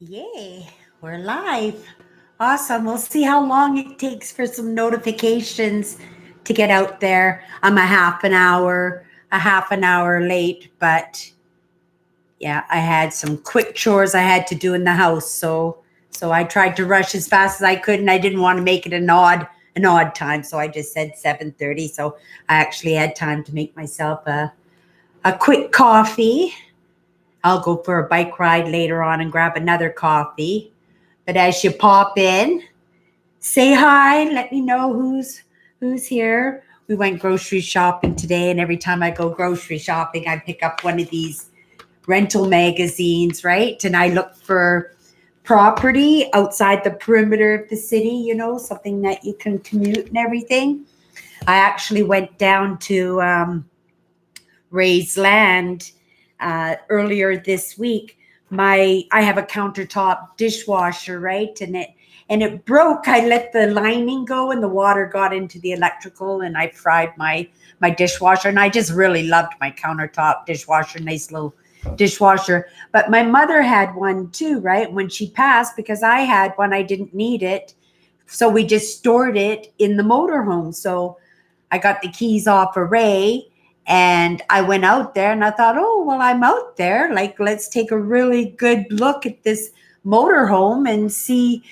Yay, we're live. Awesome. We'll see how long it takes for some notifications to get out there. I'm a half an hour late, but yeah, I had some quick chores I had to do in the house, so I tried to rush as fast as I could, and I didn't want to make it an odd time, so I just said 7:30. So I actually had time to make myself a quick coffee. I'll go for a bike ride later on and grab another coffee. But as you pop in, say hi. Let me know who's here. We went grocery shopping today, and every time I go grocery shopping, I pick up one of these rental magazines, right? And I look for property outside the perimeter of the city, something that you can commute and everything. I actually went down to Ray's Land earlier this week. I have a countertop dishwasher, right? And it broke. I let the lining go and the water got into the electrical, and I fried my dishwasher. And I just really loved my countertop dishwasher, nice little dishwasher. But my mother had one too, right? When she passed, because I had one, I didn't need it. So we just stored it in the motorhome. So I got the keys off of Ray, and I went out there and I thought, oh, well, I'm out there. Like, let's take a really good look at this motorhome and see,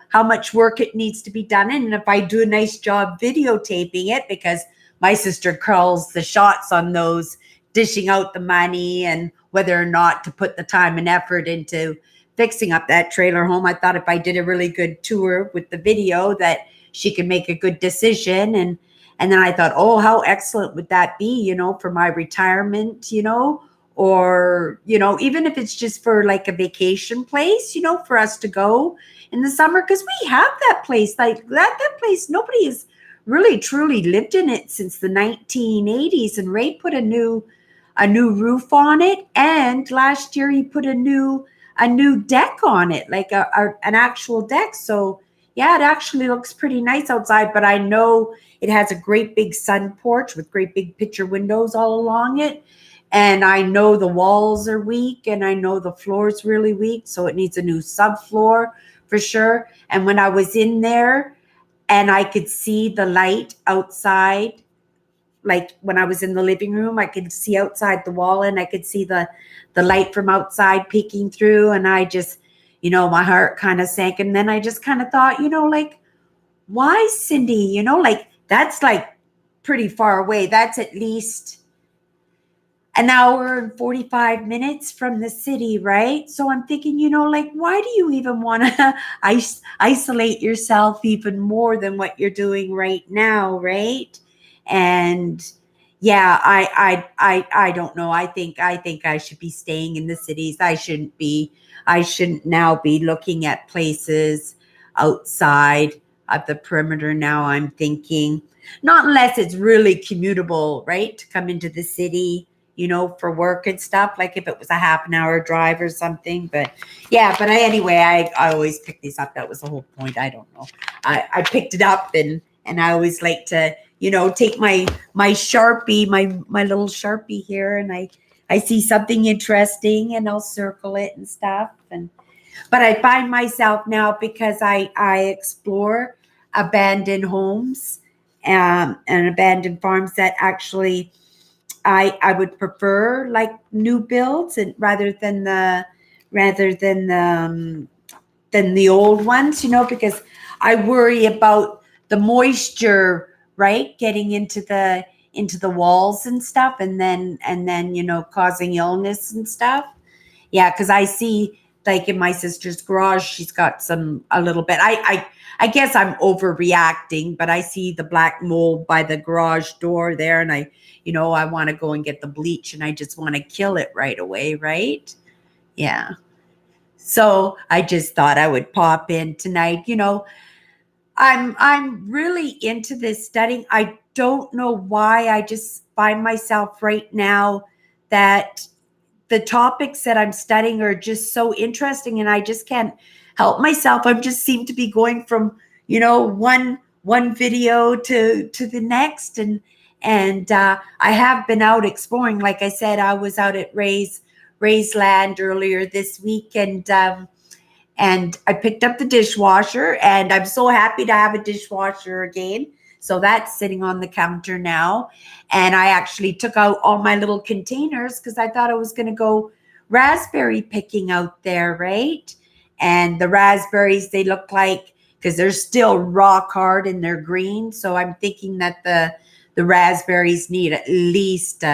how much work it needs to be done. And if I do a nice job videotaping it, because my sister calls the shots on those, dishing out the money and whether or not to put the time and effort into fixing up that trailer home. I thought if I did a really good tour with the video that she could make a good decision. And then I thought, oh, how excellent would that be, for my retirement, or, even if it's just for like a vacation place, for us to go in the summer, because we have that place, like that place, nobody has really truly lived in it since the 1980s. And Ray put a new roof on it. And last year he put a new deck on it, like an actual deck. So yeah, it actually looks pretty nice outside, but I know it has a great big sun porch with great big picture windows all along it. And I know the walls are weak, and I know the floor is really weak. So it needs a new subfloor for sure. And when I was in there and I could see the light outside, like when I was in the living room, I could see outside the wall, and I could see the light from outside peeking through. And I just, my heart kind of sank. And then I just kind of thought, like, why, Cindy? Like, that's like pretty far away. That's at least an hour and 45 minutes from the city, right? So I'm thinking, like, why do you even want to isolate yourself even more than what you're doing right now, right? And yeah, I don't know. I think I should be staying in the cities. I shouldn't now be looking at places outside of the perimeter now. I'm thinking, not unless it's really commutable, right? To come into the city, for work and stuff, like if it was a half an hour drive or something. But yeah, but I always pick these up. That was the whole point. I don't know. I picked it up, and I always like to, take my Sharpie, my little Sharpie here, and I see something interesting and I'll circle it and stuff. But I find myself now, because I explore abandoned homes and abandoned farms, that actually I would prefer like new builds, and rather than the old ones, because I worry about the moisture, right, getting into the walls and stuff, and then causing illness and stuff. Yeah, because I see, like in my sister's garage, she's got a little bit. I guess I'm overreacting, but I see the black mold by the garage door there, and I want to go and get the bleach, and I just want to kill it right away, right? Yeah. So I just thought I would pop in tonight. I'm really into this studying. I don't know why. I just find myself right now that the topics that I'm studying are just so interesting, and I just can't help myself. I just seem to be going from, one video to the next. And I have been out exploring. Like I said, I was out at Ray's Land earlier this week, and And I picked up the dishwasher, and I'm so happy to have a dishwasher again. So that's sitting on the counter now. And I actually took out all my little containers because I thought I was going to go raspberry picking out there, right? And the raspberries, they look like, because they're still rock hard and they're green. So I'm thinking that the raspberries need at least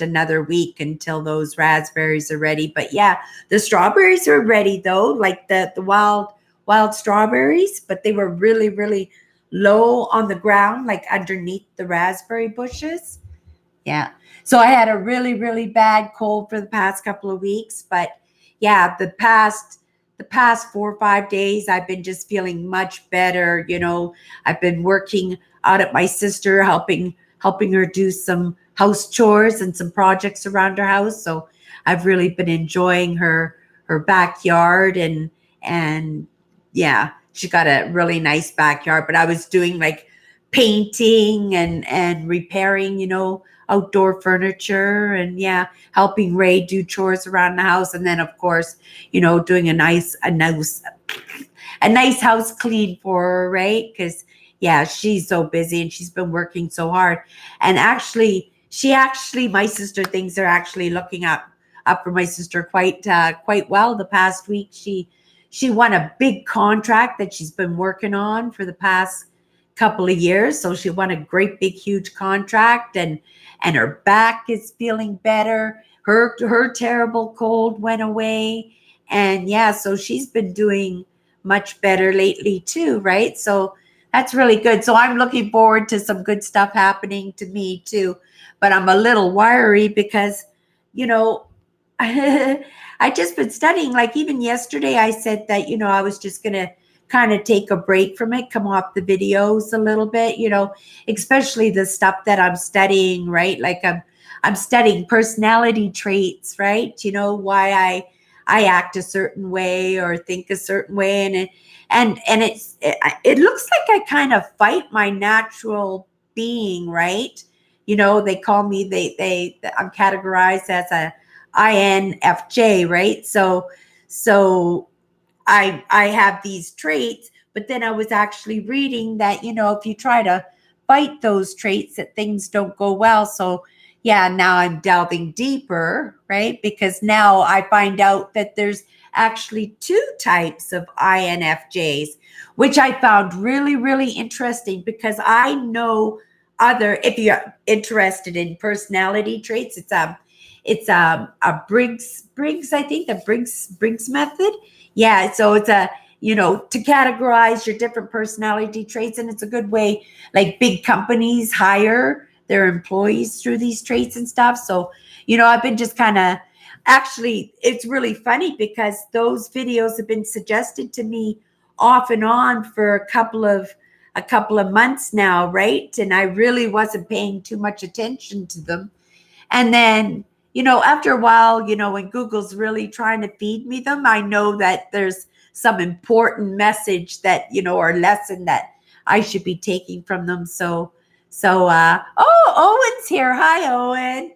another week until those raspberries are ready. But yeah, the strawberries are ready though, like the wild strawberries, but they were really, really low on the ground, like underneath the raspberry bushes. Yeah. So I had a really, really bad cold for the past couple of weeks, but yeah, the past 4 or 5 days, I've been just feeling much better. I've been working out at my sister, helping her do some house chores and some projects around her house. So I've really been enjoying her backyard, and yeah, she got a really nice backyard. But I was doing like painting and repairing, outdoor furniture, and yeah, helping Ray do chores around the house, and then of course, doing a nice house clean for her, right? Because yeah, she's so busy and she's been working so hard. And my sister, things are actually looking up for my sister quite well. The past week, she won a big contract that she's been working on for the past couple of years. So she won a great big huge contract, and her back is feeling better. Her terrible cold went away. And yeah, so she's been doing much better lately too, right? So that's really good. So I'm looking forward to some good stuff happening to me too. But I'm a little worried because, you know, I just been studying. Like even yesterday, I said that, I was just going to kind of take a break from it, come off the videos a little bit, especially the stuff that I'm studying, right? Like I'm studying personality traits, right? Why I act a certain way or think a certain way, and it looks like I kind of fight my natural being, right? They call me I'm categorized as a INFJ, right? So I have these traits, but then I was actually reading that, if you try to fight those traits, that things don't go well. So yeah, now I'm delving deeper, right? Because now I find out that there's actually two types of INFJs, which I found really, really interesting because I know if you're interested in personality traits, it's a Briggs, I think, the Briggs method. Yeah, so it's to categorize your different personality traits, and it's a good way, like big companies hire their employees through these traits and stuff. So, I've been just kind of, actually, it's really funny because those videos have been suggested to me off and on for a couple of months now, right? And I really wasn't paying too much attention to them. And then, after a while, when Google's really trying to feed me them, I know that there's some important message that, or lesson that I should be taking from them. Owen's here. Hi, Owen.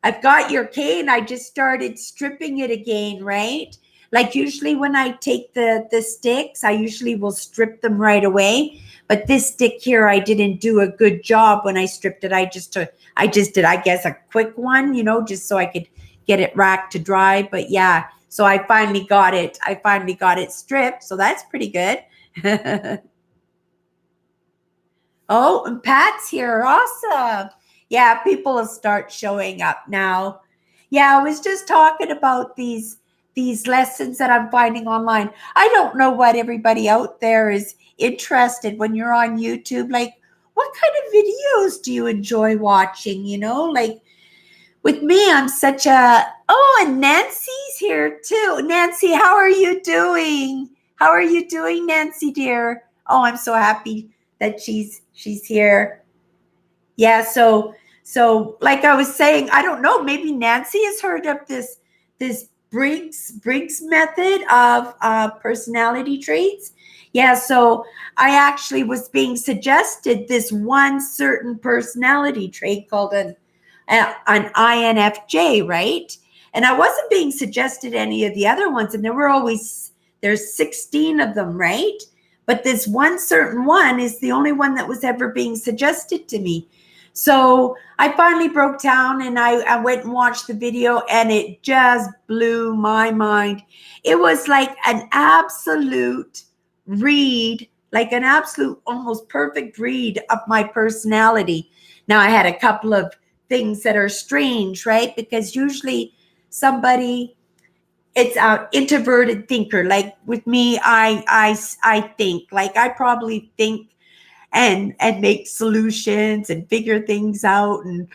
I've got your cane. I just started stripping it again, right? Like usually when I take the sticks, I usually will strip them right away. But this stick here, I didn't do a good job when I stripped it. I just did, I guess, a quick one, just so I could get it racked to dry. But yeah, so I finally got it. I finally got it stripped. So that's pretty good. Oh, and Pat's here. Awesome. Yeah, people will start showing up now. Yeah, I was just talking about these lessons that I'm finding online. I don't know what everybody out there is interested when you're on YouTube. Like, what kind of videos do you enjoy watching? Like with me, I'm such a, oh, and Nancy's here too. Nancy, how are you doing? How are you doing, Nancy dear? Oh, I'm so happy that she's here. Yeah, so like I was saying, I don't know, maybe Nancy has heard of this Briggs method of personality traits. Yeah, so I actually was being suggested this one certain personality trait called an INFJ, right? And I wasn't being suggested any of the other ones. And there's 16 of them, right? But this one certain one is the only one that was ever being suggested to me. So I finally broke down and I went and watched the video, and it just blew my mind. It was like an absolute read, like an absolute almost perfect read of my personality. Now, I had a couple of things that are strange, right? Because usually it's an introverted thinker. Like with me, I think, like I probably think and make solutions and figure things out and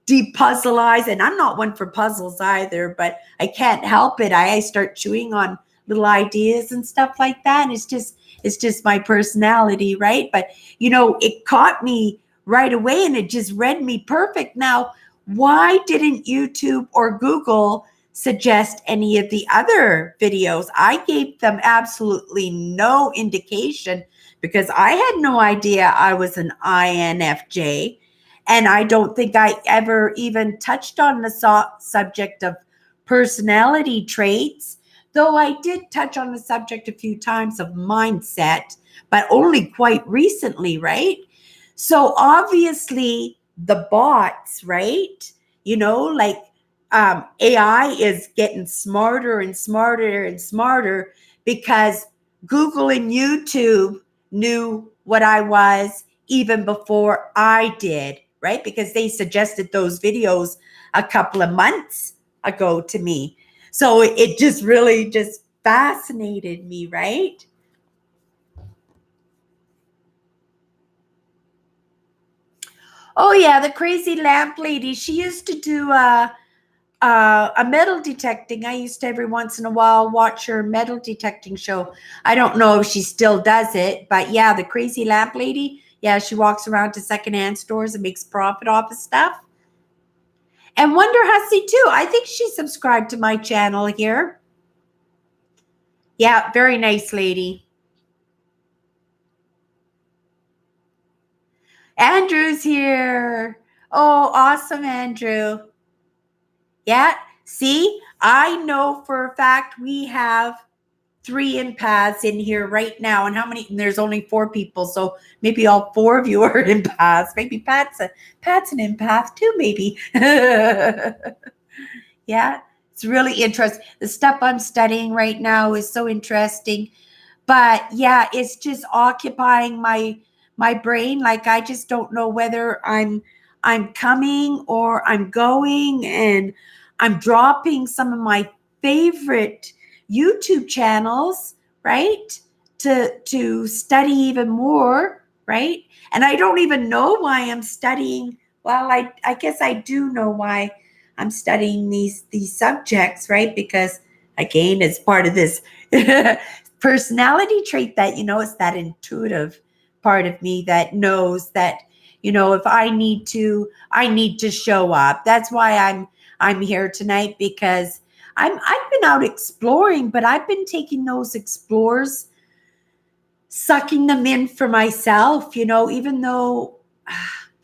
depuzzleize. And I'm not one for puzzles either, but I can't help it. I start chewing on little ideas and stuff like that. And it's just my personality, right? But it caught me right away and it just read me perfect. Now, why didn't YouTube or Google suggest any of the other videos? I gave them absolutely no indication because I had no idea I was an INFJ. And I don't think I ever even touched on the subject of personality traits, though I did touch on the subject a few times of mindset, but only quite recently, right? So obviously the bots, right? Like AI is getting smarter and smarter and smarter because Google and YouTube knew what I was even before I did, right? Because they suggested those videos a couple of months ago to me. So it just really just fascinated me, right? Oh yeah, the crazy lamp lady. She used to do a metal detecting. I used to every once in a while watch her metal detecting show. I don't know if she still does it, but yeah, the crazy lamp lady. Yeah, she walks around to secondhand stores and makes profit off of stuff. And Wonder Hussy too. I think she subscribed to my channel here. Yeah, very nice lady. Andrew's here. Oh, awesome, Andrew. Yeah, see, I know for a fact we have 3 empaths in here right now. And how many? And there's only 4 people, so maybe all 4 of you are empaths. Maybe Pat's an empath too. Maybe. Yeah, it's really interesting. The stuff I'm studying right now is so interesting. But yeah, it's just occupying my brain. Like I just don't know whether I'm coming or I'm going, and I'm dropping some of my favorite YouTube channels, right? To study even more, right? And I don't even know why I'm studying. Well, I guess I do know why I'm studying these subjects, right? Because again, it's part of this personality trait that it's that intuitive part of me that knows that if I need to show up. That's why I'm here tonight, because I've been out exploring, but I've been taking those explores, sucking them in for myself, even though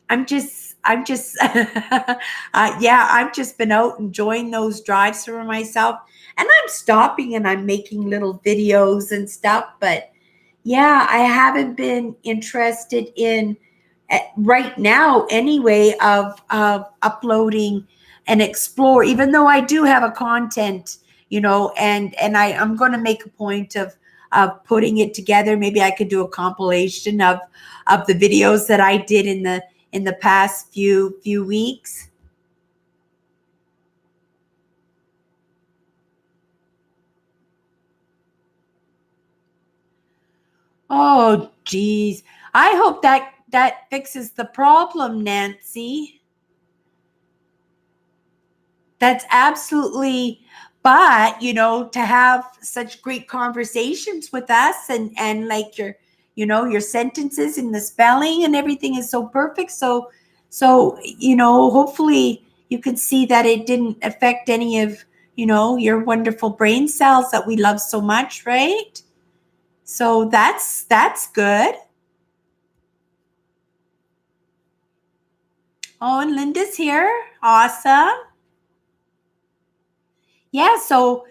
I'm just yeah, I've just been out enjoying those drives for myself, and I'm stopping and I'm making little videos and stuff. But yeah, I haven't been interested in right now anyway of uploading and explore, even though I do have a content, and I'm going to make a point of putting it together. Maybe I could do a compilation of the videos that I did in the past few weeks. Oh, geez. I hope that fixes the problem, Nancy. That's absolutely, but to have such great conversations with us, and like your sentences and the spelling and everything is so perfect. So hopefully you can see that it didn't affect any of your wonderful brain cells that we love so much, right? So that's good. Oh, and Linda's here. Awesome. Yeah, so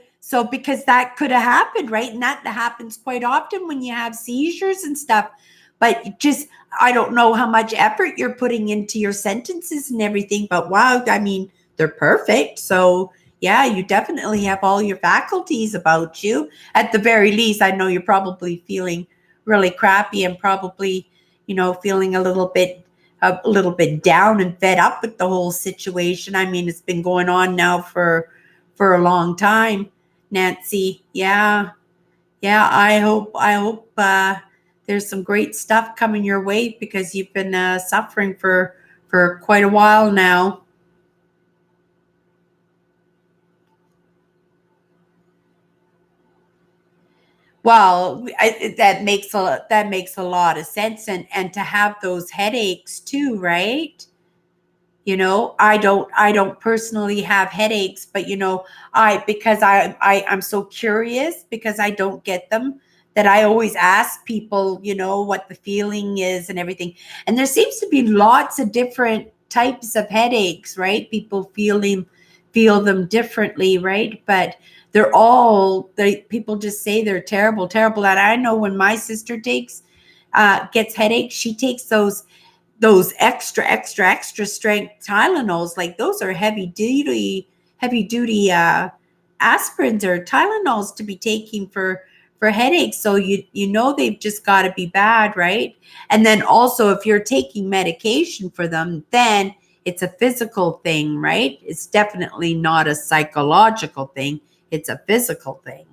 because that could have happened, right? And that happens quite often when you have seizures and stuff. But just I don't know how much effort you're putting into your sentences and everything, but wow, I mean, they're perfect. So yeah, you definitely have all your faculties about you. At the very least, I know you're probably feeling really crappy and probably, feeling a little bit down and fed up with the whole situation. I mean, it's been going on now for a long time, Nancy. Yeah, yeah. I hope there's some great stuff coming your way because you've been suffering for quite a while now. Well, that makes a lot of sense, and to have those headaches too, right? I don't personally have headaches, but I'm so curious because I don't get them, that I always ask people, what the feeling is and everything. And there seems to be lots of different types of headaches, right? People feel them differently, right? But people just say they're terrible, terrible. And I know when my sister gets headaches, she takes those extra strength Tylenols. Like those are heavy duty aspirins or Tylenols to be taking for headaches. So they've just got to be bad, right? And then also if you're taking medication for them, then it's a physical thing, right? It's definitely not a psychological thing. It's a physical thing.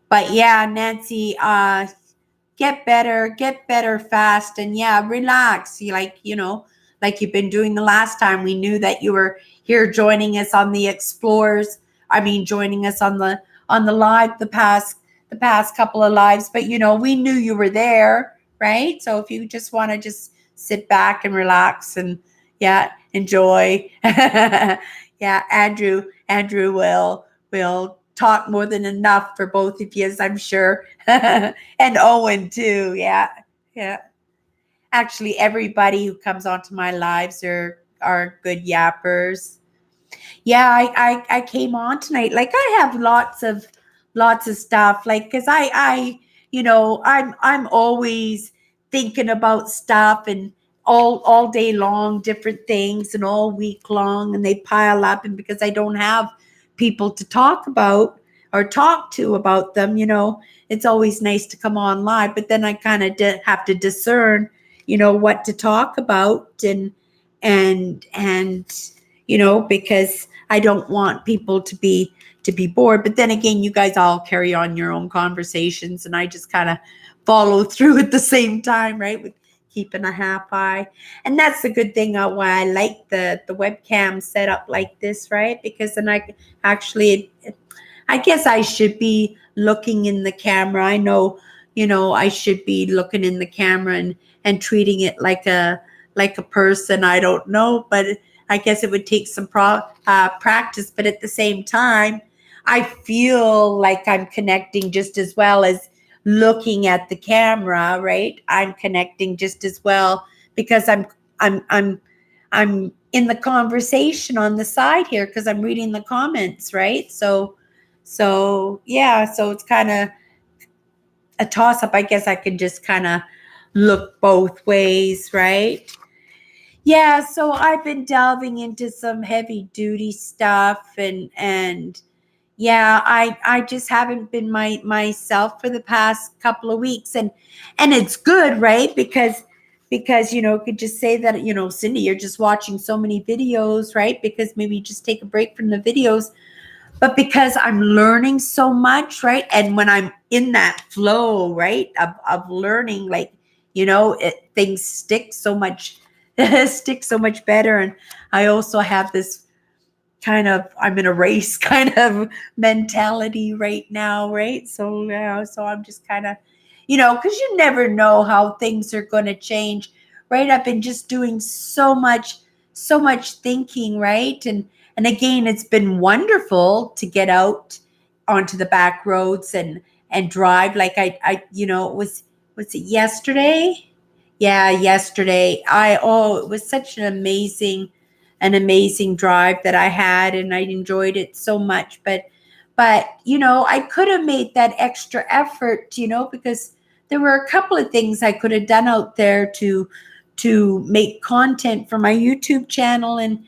But yeah, Nancy, get better fast, and yeah, relax. Like you've been doing the last time. We knew that you were here joining us on the explores. I mean, joining us on the live, the past couple of lives, but we knew you were there, right? So if you just want to just sit back and relax and yeah, enjoy. Yeah, Andrew will talk more than enough for both of you, I'm sure. And Owen too. Yeah. Yeah. Actually, everybody who comes onto my lives are good yappers. Yeah, I came on tonight. Like I have lots of stuff. Like because I'm always thinking about stuff and all day long, different things, and all week long, and they pile up. And because I don't have people to talk about or talk to about them, it's always nice to come on live. But then I kind of have to discern, what to talk about and because I don't want people to be bored. But then again, you guys all carry on your own conversations, and I just kind of follow through at the same time, right? With keeping a half eye, and that's the good thing. Why I like the webcam set up like this, right? Because then actually, I guess I should be looking in the camera. I know, I should be looking in the camera and treating it like a person. I don't know, but I guess it would take some practice. But at the same time, I feel like I'm connecting just as well as looking at the camera, right? I'm connecting just as well because I'm in the conversation on the side here because I'm reading the comments, right? So yeah, so it's kind of a toss up. I guess I could just kind of look both ways, right? Yeah, so I've been delving into some heavy duty stuff and yeah, I just haven't been myself for the past couple of weeks, and it's good, right? Because could just say that, Cindy, you're just watching so many videos, right? Because maybe you just take a break from the videos, but because I'm learning so much, right? And when I'm in that flow, right, of learning, like, things stick so much better. And I also have this kind of I'm in a race kind of mentality right now, right? So yeah, so I'm just kind of, because you never know how things are going to change, right? I've been just doing so much thinking, right? And again, it's been wonderful to get out onto the back roads and drive. Like was it yesterday? Yeah, yesterday. It was such an amazing an amazing drive that I had, and I enjoyed it so much. But I could have made that extra effort, because there were a couple of things I could have done out there to make content for my YouTube channel, and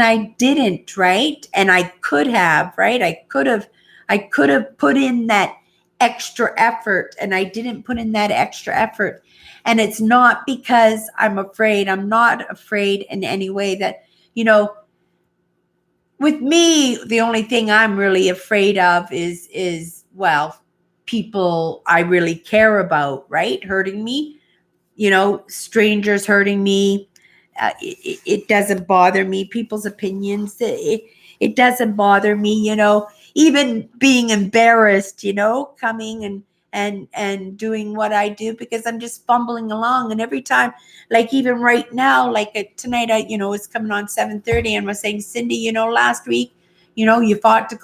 I didn't, right? And I could have, right? I could have put in that extra effort, and I didn't put in that extra effort. And it's not because I'm afraid. I'm not afraid in any way. That, with me, the only thing I'm really afraid of is well, people I really care about, right, hurting me, strangers hurting me. It doesn't bother me. People's opinions, it doesn't bother me. Even being embarrassed, coming and doing what I do, because I'm just fumbling along. And every time, like even right now, like tonight, it's coming on 7:30, and was saying, Cindy, last week, you fought to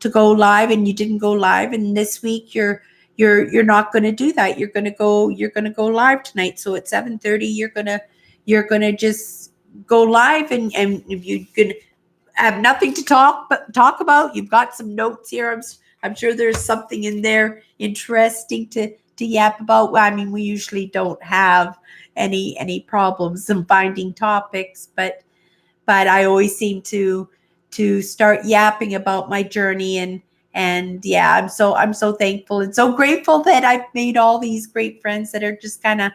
go live, and you didn't go live, and this week you're not going to do that. You're going to go live tonight. So at 7:30, you're going to just go live, and if you can have nothing to talk about, you've got some notes here. I'm sure there's something in there interesting to yap about. Well, I mean, we usually don't have any problems in finding topics, but I always seem to start yapping about my journey, and yeah, I'm so thankful and so grateful that I've made all these great friends that are just kind of,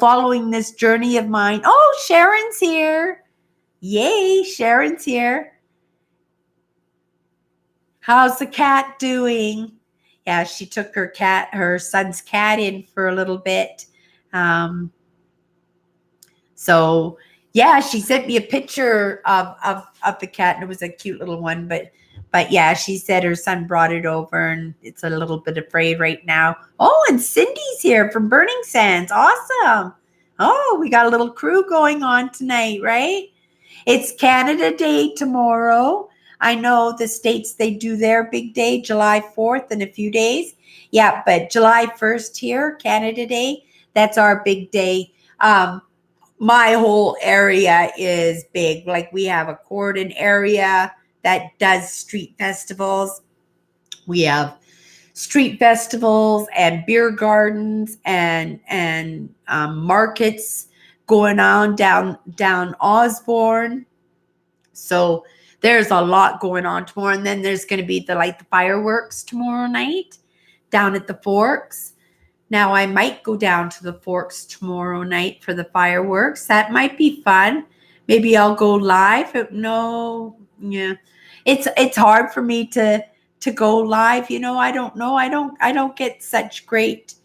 following this journey of mine. Oh, Sharon's here. Yay, Sharon's here. How's the cat doing? Yeah, she took her son's cat in for a little bit. So yeah, she sent me a picture of the cat, and it was a cute little one. But yeah, she said her son brought it over, and it's a little bit afraid right now. Oh, and Cindy's here from Burning Sands. Awesome. Oh, we got a little crew going on tonight, right? It's Canada Day tomorrow. I know the States, they do their big day, July 4th, in a few days. Yeah, but July 1st here, Canada Day, that's our big day. My whole area is big. Like, we have a Corden area that does street festivals. We have street festivals and beer gardens and markets going on down Osborne. So there's a lot going on tomorrow, and then there's going to be the fireworks tomorrow night down at the Forks. Now, I might go down to the Forks tomorrow night for the fireworks. That might be fun. Maybe I'll go live. No, yeah, it's hard for me to go live. I don't know. I don't get such great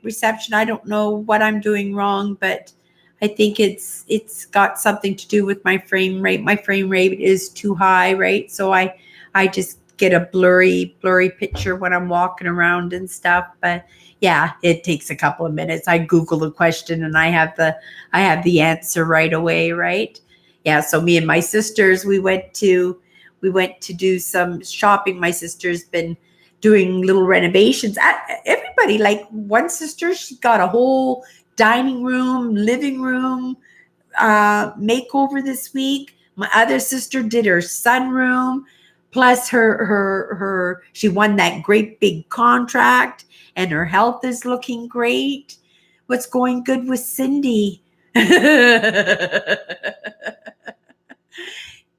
reception. I don't know what I'm doing wrong, but I think it's got something to do with my frame rate. My frame rate is too high, right? So I just get a blurry picture when I'm walking around and stuff. But yeah, it takes a couple of minutes. I Google the question, and I have the answer right away, right? Yeah. So me and my sisters, we went to do some shopping. My sister's been doing little renovations. Everybody, like one sister, she got a whole dining room, living room makeover this week. My other sister did her sunroom. Plus, she won that great big contract, and her health is looking great. What's going good with Cindy?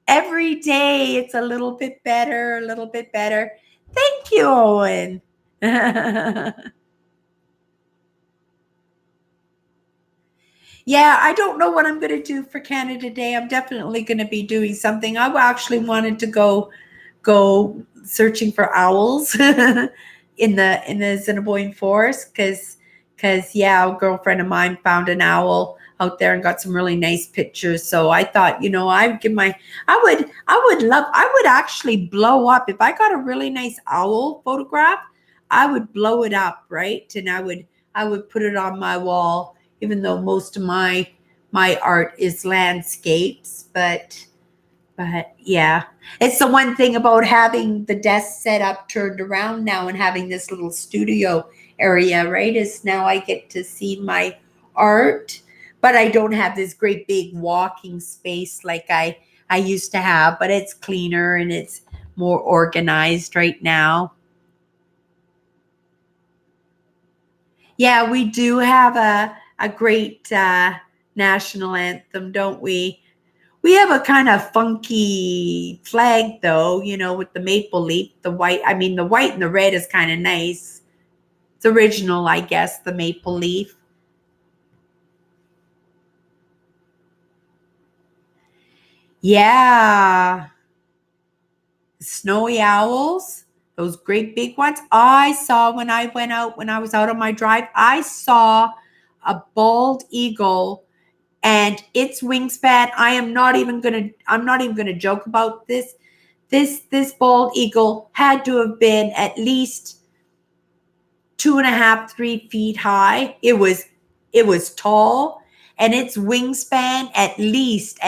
Every day it's a little bit better, a little bit better. Thank you, Owen. Yeah, I don't know what I'm going to do for Canada Day. I'm definitely going to be doing something. I actually wanted to go searching for owls in the Assiniboine Forest, because yeah, a girlfriend of mine found an owl out there and got some really nice pictures. So I thought, I would actually blow up if I got a really nice owl photograph. I would blow it up, right? And I would put it on my wall, even though most of my art is landscapes, but yeah, it's the one thing about having the desk set up, turned around now, and having this little studio area, right? Is now I get to see my art, but I don't have this great big walking space like I used to have, but it's cleaner and it's more organized right now. Yeah, we do have a great national anthem, don't we? We have a kind of funky flag though, with the maple leaf, the white. I mean, the white and the red is kind of nice. It's original, I guess, the maple leaf. Yeah. Snowy owls, those great big ones. I saw when I went out, when I was out on my drive, I saw a bald eagle and its wingspan. I'm not even gonna joke about this. This bald eagle had to have been at least 2.5, 3 feet high. It was tall, and its wingspan at least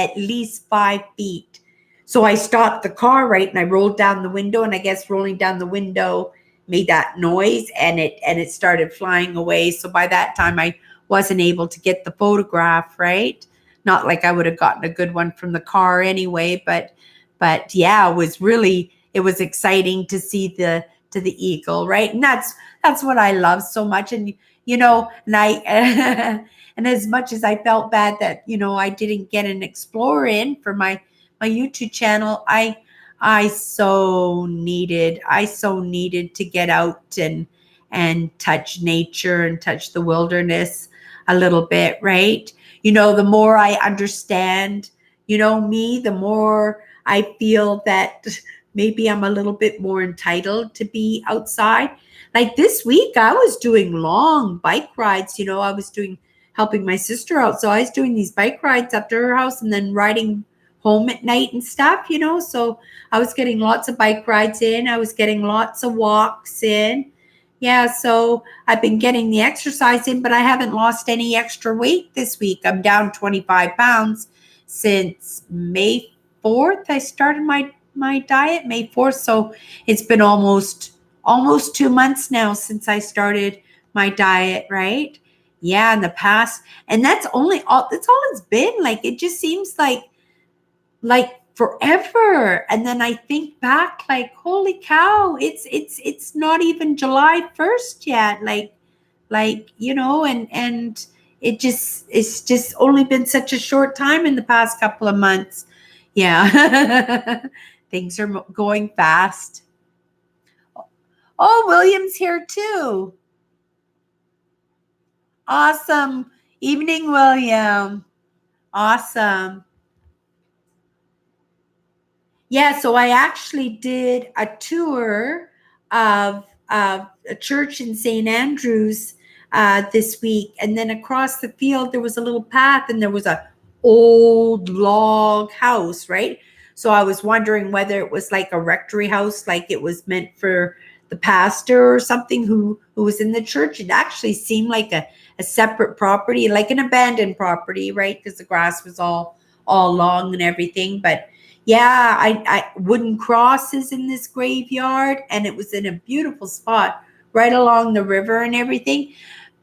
5 feet. So I stopped the car, right, and I rolled down the window, and I guess rolling down the window made that noise, and it started flying away. So by that time I wasn't able to get the photograph, right? Not like I would have gotten a good one from the car anyway, but yeah, it was exciting to see the eagle, right? And that's what I love so much. And and I and as much as I felt bad that I didn't get an explorer in for my YouTube channel, I so needed to get out and touch nature and touch the wilderness a little bit, right? The more I understand, me, the more I feel that maybe I'm a little bit more entitled to be outside. Like this week, I was doing long bike rides. I was helping my sister out. So I was doing these bike rides up to her house and then riding home at night and stuff. So I was getting lots of bike rides in. I was getting lots of walks in. Yeah, so I've been getting the exercise in, but I haven't lost any extra weight this week. I'm down 25 pounds since May 4th. I started my diet May 4th, so it's been almost 2 months now since I started my diet, right? Yeah, in the past, and that's all it's been. Like it just seems like forever. And then I think back, like, holy cow, it's not even July 1st yet. And it's just only been such a short time in the past couple of months. Yeah. Things are going fast. Oh, William's here too. Awesome. Evening, William. Awesome. Yeah, so I actually did a tour of a church in St. Andrews this week, and then across the field there was a little path, and there was a old log house, right? So I was wondering whether it was like a rectory house, like it was meant for the pastor or something who was in the church. It actually seemed like a separate property, like an abandoned property, right? Because the grass was all long and everything, but yeah, I wooden crosses in this graveyard, and it was in a beautiful spot right along the river and everything.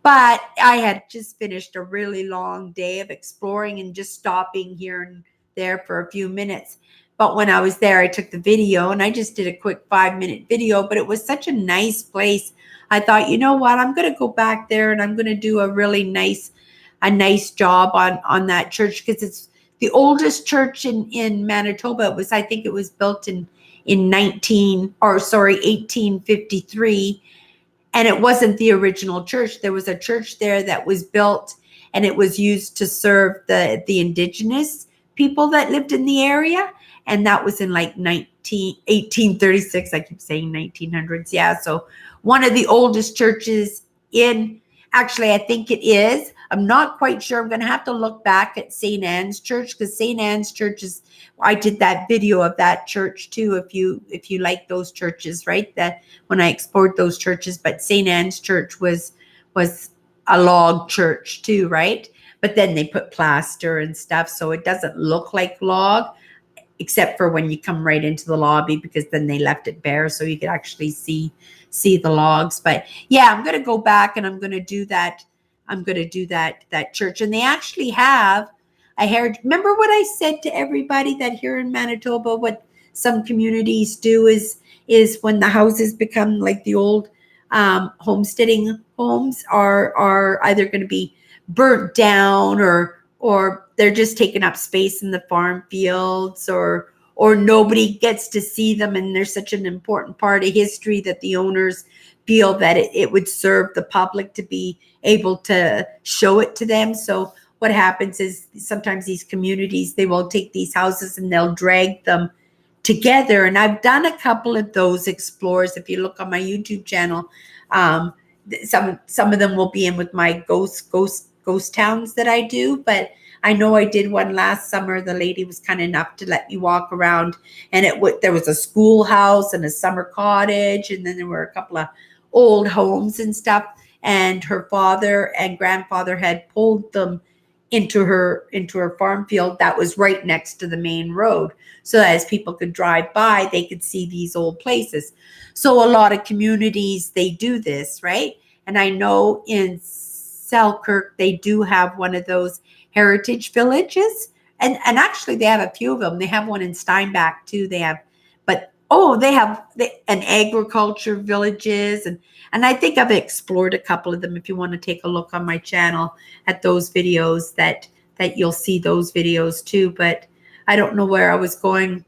But I had just finished a really long day of exploring and just stopping here and there for a few minutes. But when I was there, I took the video, and I just did a quick 5-minute video, but it was such a nice place. I thought, you know what, I'm going to go back there and I'm going to do a nice job on that church, because it's the oldest church in Manitoba. I think it was built in 1853, and it wasn't the original church. There was a church there that was built, and it was used to serve the indigenous people that lived in the area, and that was in like 1836. I keep saying 1900s. Yeah, so one of the oldest churches actually, I think it is. I'm not quite sure. I'm going to have to look back at St. Anne's Church, because St. Anne's Church I did that video of that church too, if you like those churches, right? That when I explored those churches, but St. Anne's Church was a log church too, right? But then they put plaster and stuff, so it doesn't look like log, except for when you come right into the lobby, because then they left it bare so you could actually see the logs. But yeah, I'm going to go back and I'm going to do that I'm going to do that church. And they actually have a heritage. Remember what I said to everybody that here in Manitoba, what some communities do is when the houses become like the old homesteading homes are either going to be burnt down or they're just taking up space in the farm fields or nobody gets to see them, and they're such an important part of history that the owners feel that it would serve the public to be able to show it to them. So what happens is sometimes these communities, they will take these houses and they'll drag them together. And I've done a couple of those explores. If you look on my YouTube channel, some of them will be in with my ghost towns that I do, but I know I did one last summer. The lady was kind enough to let me walk around, and there was a schoolhouse and a summer cottage, and then there were a couple of old homes and stuff. And her father and grandfather had pulled them into her farm field that was right next to the main road, so that as people could drive by, they could see these old places. So a lot of communities, they do this, right? And I know in Selkirk they do have one of those heritage villages, and actually they have a few of them. They have one in Steinbach too. They have an agriculture villages, and I think I've explored a couple of them. If you want to take a look on my channel at those videos, that you'll see those videos too. But I don't know where I was going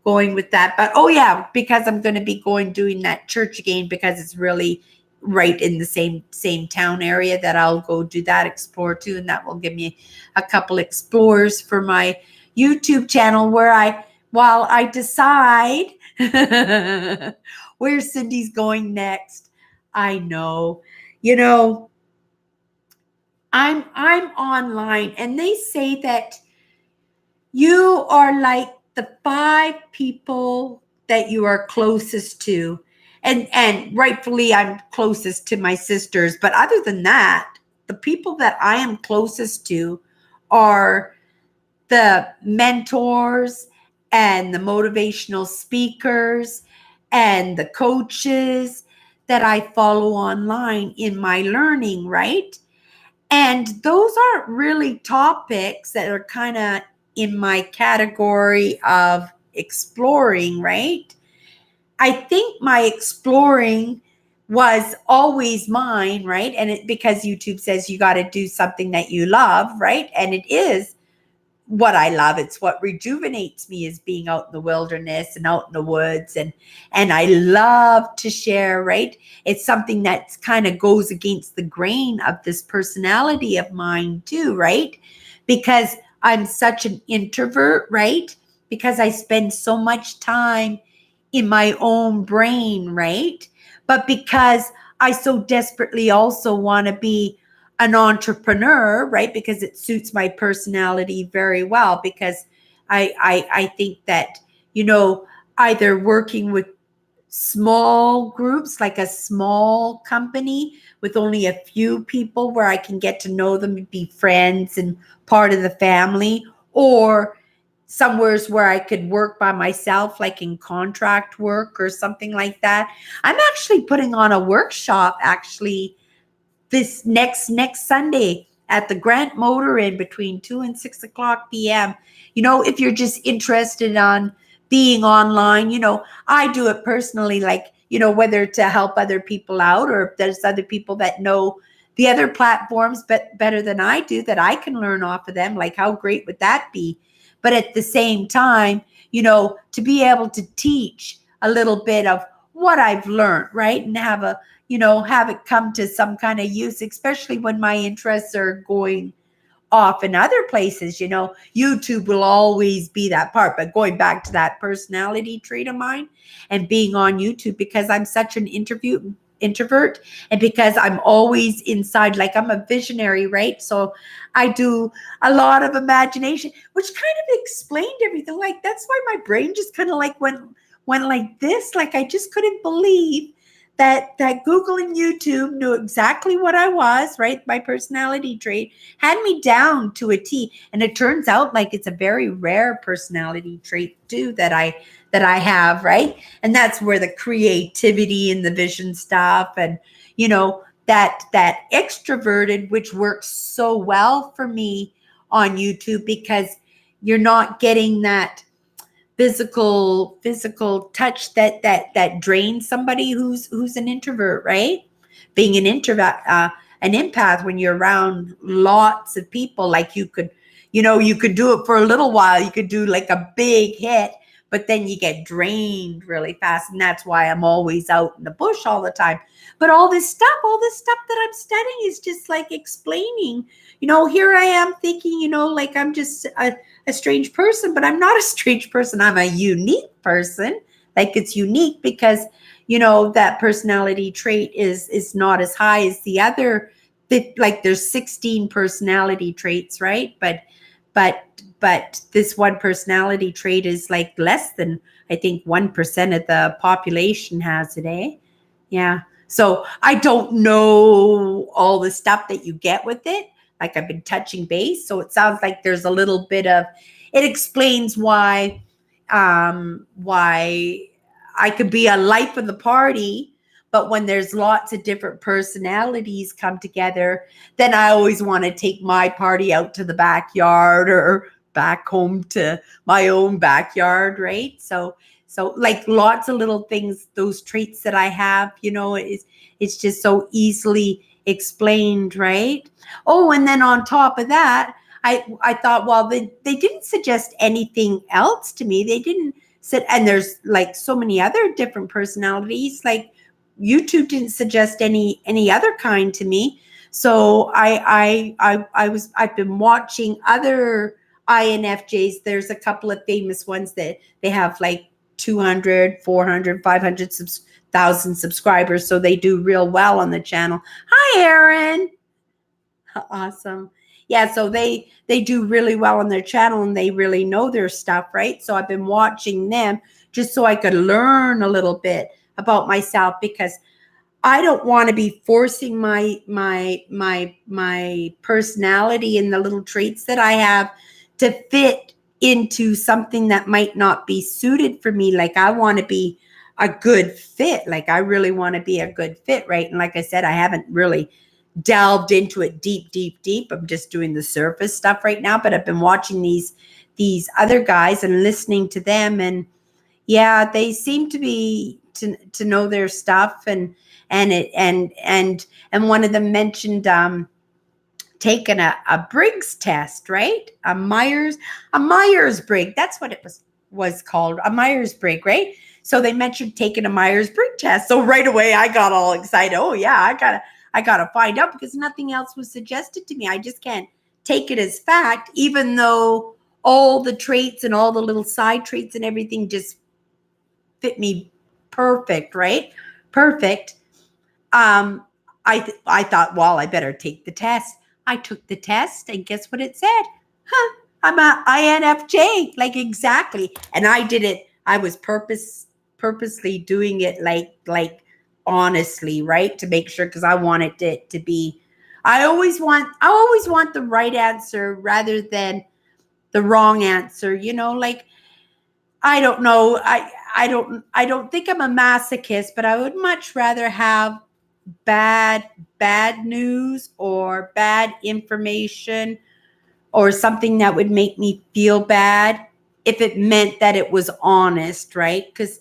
with that. But oh yeah, because I'm going to be doing that church again, because it's really right in the same town area, that I'll go do that explore too, and that will give me a couple explores for my YouTube channel while I decide where Cindy's going next. I know, I'm online, and they say that you are like the 5 people that you are closest to. And rightfully, I'm closest to my sisters. But other than that, the people that I am closest to are the mentors and the motivational speakers and the coaches that I follow online in my learning, right? And those aren't really topics that are kind of in my category of exploring, right? I think my exploring was always mine, right? And because YouTube says you got to do something that you love, right? And it is what I love. It's what rejuvenates me, is being out in the wilderness and out in the woods. And I love to share, right? It's something that kind of goes against the grain of this personality of mine too, right? Because I'm such an introvert, right? Because I spend so much time in my own brain, right? But because I so desperately also want to be an entrepreneur, right? Because it suits my personality very well, because I think that, either working with small groups, like a small company with only a few people where I can get to know them and be friends and part of the family, or somewheres where I could work by myself, like in contract work or something like that. I'm actually putting on a workshop this next Sunday at the Grant Motor Inn between 2 and 6 o'clock p.m. If you're just interested on being online, I do it personally, like, whether to help other people out, or if there's other people that know the other platforms better than I do, that I can learn off of them. Like, how great would that be? But at the same time, to be able to teach a little bit of what I've learned, right? And have it come to some kind of use, especially when my interests are going off in other places. YouTube will always be that part. But going back to that personality trait of mine and being on YouTube, because I'm such an introvert, and because I'm always inside, like I'm a visionary, right? So I do a lot of imagination, which kind of explained everything. Like, that's why my brain just kind of like went like this. Like, I just couldn't believe that Google and YouTube knew exactly what I was, right? My personality trait had me down to a T. And it turns out like it's a very rare personality trait too that I have, right? And that's where the creativity and the vision stuff, and that extroverted, which works so well for me on YouTube, because you're not getting that physical touch that drains somebody who's an introvert, right? Being an introvert, an empath, when you're around lots of people, like you could do it for a little while, you could do like a big hit, but then you get drained really fast. And that's why I'm always out in the bush all the time. But all this stuff that I'm studying is just like explaining, here I am thinking, like I'm just a strange person, but I'm not a strange person. I'm a unique person. Like, it's unique because, that personality trait is not as high as the other. Like, there's 16 personality traits, right? But this one personality trait is like less than, I think, 1% of the population has it, eh? Yeah. So I don't know all the stuff that you get with it. Like, I've been touching base. So it sounds like there's a little bit of, it explains why I could be a life of the party, but when there's lots of different personalities come together, then I always want to take my party out to the backyard or back home to my own backyard, right? So like lots of little things, those traits that I have, it's just so easily explained, right? Oh, and then on top of that, I thought, well, they didn't suggest anything else to me. They didn't sit, and there's like so many other different personalities. Like, YouTube didn't suggest any other kind to me. So I've been watching other INFJs. There's a couple of famous ones that they have like 200, 400, 500,000 subscribers. So they do real well on the channel. Hi, Aaron. Awesome. Yeah, so they do really well on their channel, and they really know their stuff, right? So I've been watching them just so I could learn a little bit about myself, because I don't want to be forcing my personality and the little traits that I have to fit into something that might not be suited for me. Like, I want to be a good fit. Like, I really want to be a good fit, right? And like I said, I haven't really delved into it deep. I'm just doing the surface stuff right now, but I've been watching these other guys and listening to them, and yeah, they seem to be to know their stuff, and one of them mentioned taking a Briggs test, right? A Myers-Briggs. That's what it was called, a Myers-Briggs, right? So they mentioned taking a Myers-Briggs test. So right away I got all excited. Oh yeah, I gotta find out, because nothing else was suggested to me. I just can't take it as fact, even though all the traits and all the little side traits and everything just fit me perfect, right? Perfect. I thought, well, I better take the test. I took the test, and guess what it said? I'm a INFJ, like, exactly. And I did it. I was purposely doing it like honestly, right? To make sure, because I wanted it to be. I always want the right answer rather than the wrong answer. Like, I don't know. I don't think I'm a masochist, but I would much rather have bad news or bad information or something that would make me feel bad if it meant that it was honest, right? Because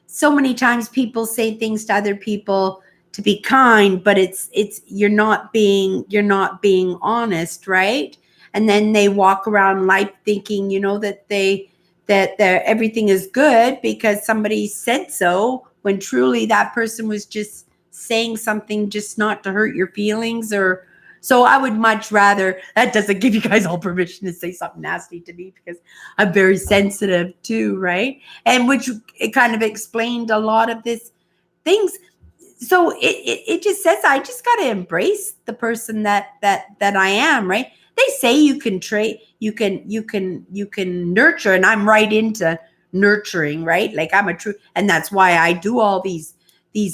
so many times people say things to other people to be kind, but it's you're not being honest, right? And then they walk around life thinking, that everything is good because somebody said so, when truly that person was just saying something just not to hurt your feelings. Or so I would much rather, that doesn't give you guys all permission to say something nasty to me, because I'm very sensitive too, right? And which it kind of explained a lot of this things. So it just says I just got to embrace the person that I am, right? They say you can nurture, and I'm right into nurturing, right? Like, I'm a true, and that's why I do all these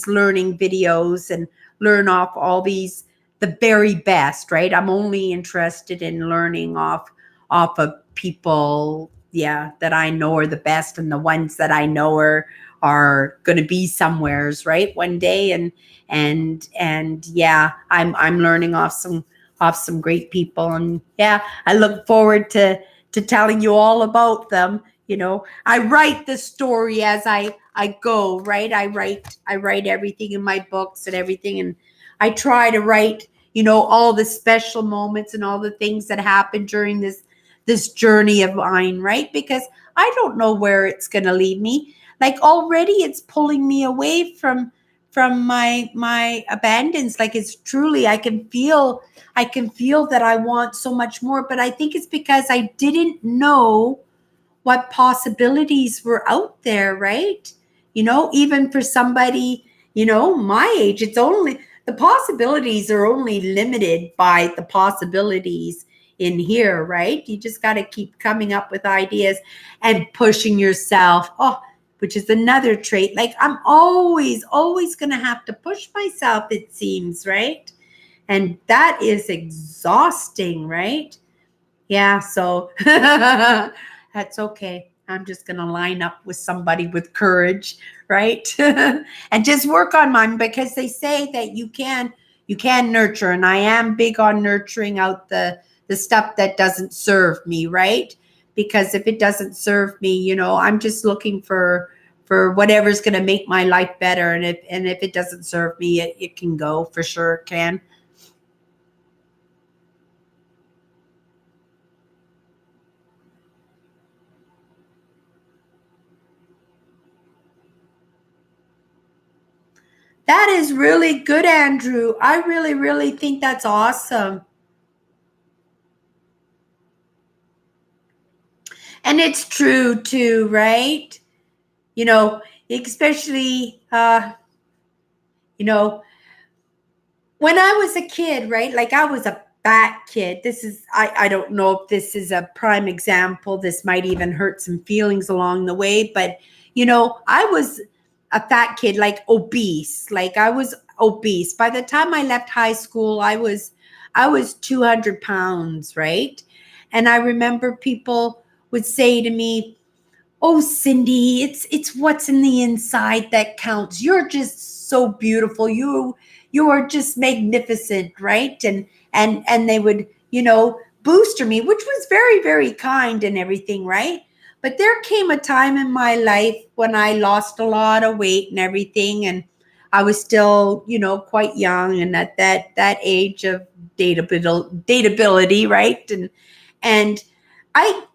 learning videos and learn off all these, the very best, right? I'm only interested in learning off of people, yeah, that I know are the best, and the ones that I know are are going to be somewheres, right, one day. And yeah, I'm learning off some great people, and yeah, I look forward to telling you all about them. I write the story as I go, right? I write everything in my books and everything, and I try to write, all the special moments and all the things that happened during this journey of mine, right? Because I don't know where it's going to lead me. Like, already it's pulling me away from my abundance. Like, it's truly, I can feel that I want so much more, but I think it's because I didn't know what possibilities were out there, right? Even for somebody, my age, the possibilities are only limited by the possibilities in here, right? You just got to keep coming up with ideas and pushing yourself. Oh, which is another trait. Like, I'm always going to have to push myself, it seems, right? And that is exhausting, right? Yeah, so that's okay. I'm just going to line up with somebody with courage, right? And just work on mine, because they say that you can nurture, and I am big on nurturing out the stuff that doesn't serve me, right? Because if it doesn't serve me, I'm just looking for whatever's going to make my life better, and if it doesn't serve me, it can go, for sure it can. That is really good, Andrew. I really, really think that's awesome. And it's true too, right? You know, especially you know, when I was a kid, right? Like, I was a fat kid. I don't know if this is a prime example. This might even hurt some feelings along the way, but I was a fat kid, like obese. Like, I was obese. By the time I left high school, I was 200 pounds, right? And I remember people would say to me, "Oh, Cindy, it's what's in the inside that counts. You're just so beautiful. You are just magnificent," right? And they would, booster me, which was very, very kind and everything, right? But there came a time in my life when I lost a lot of weight and everything, and I was still, quite young, and at that age of dateability, right? And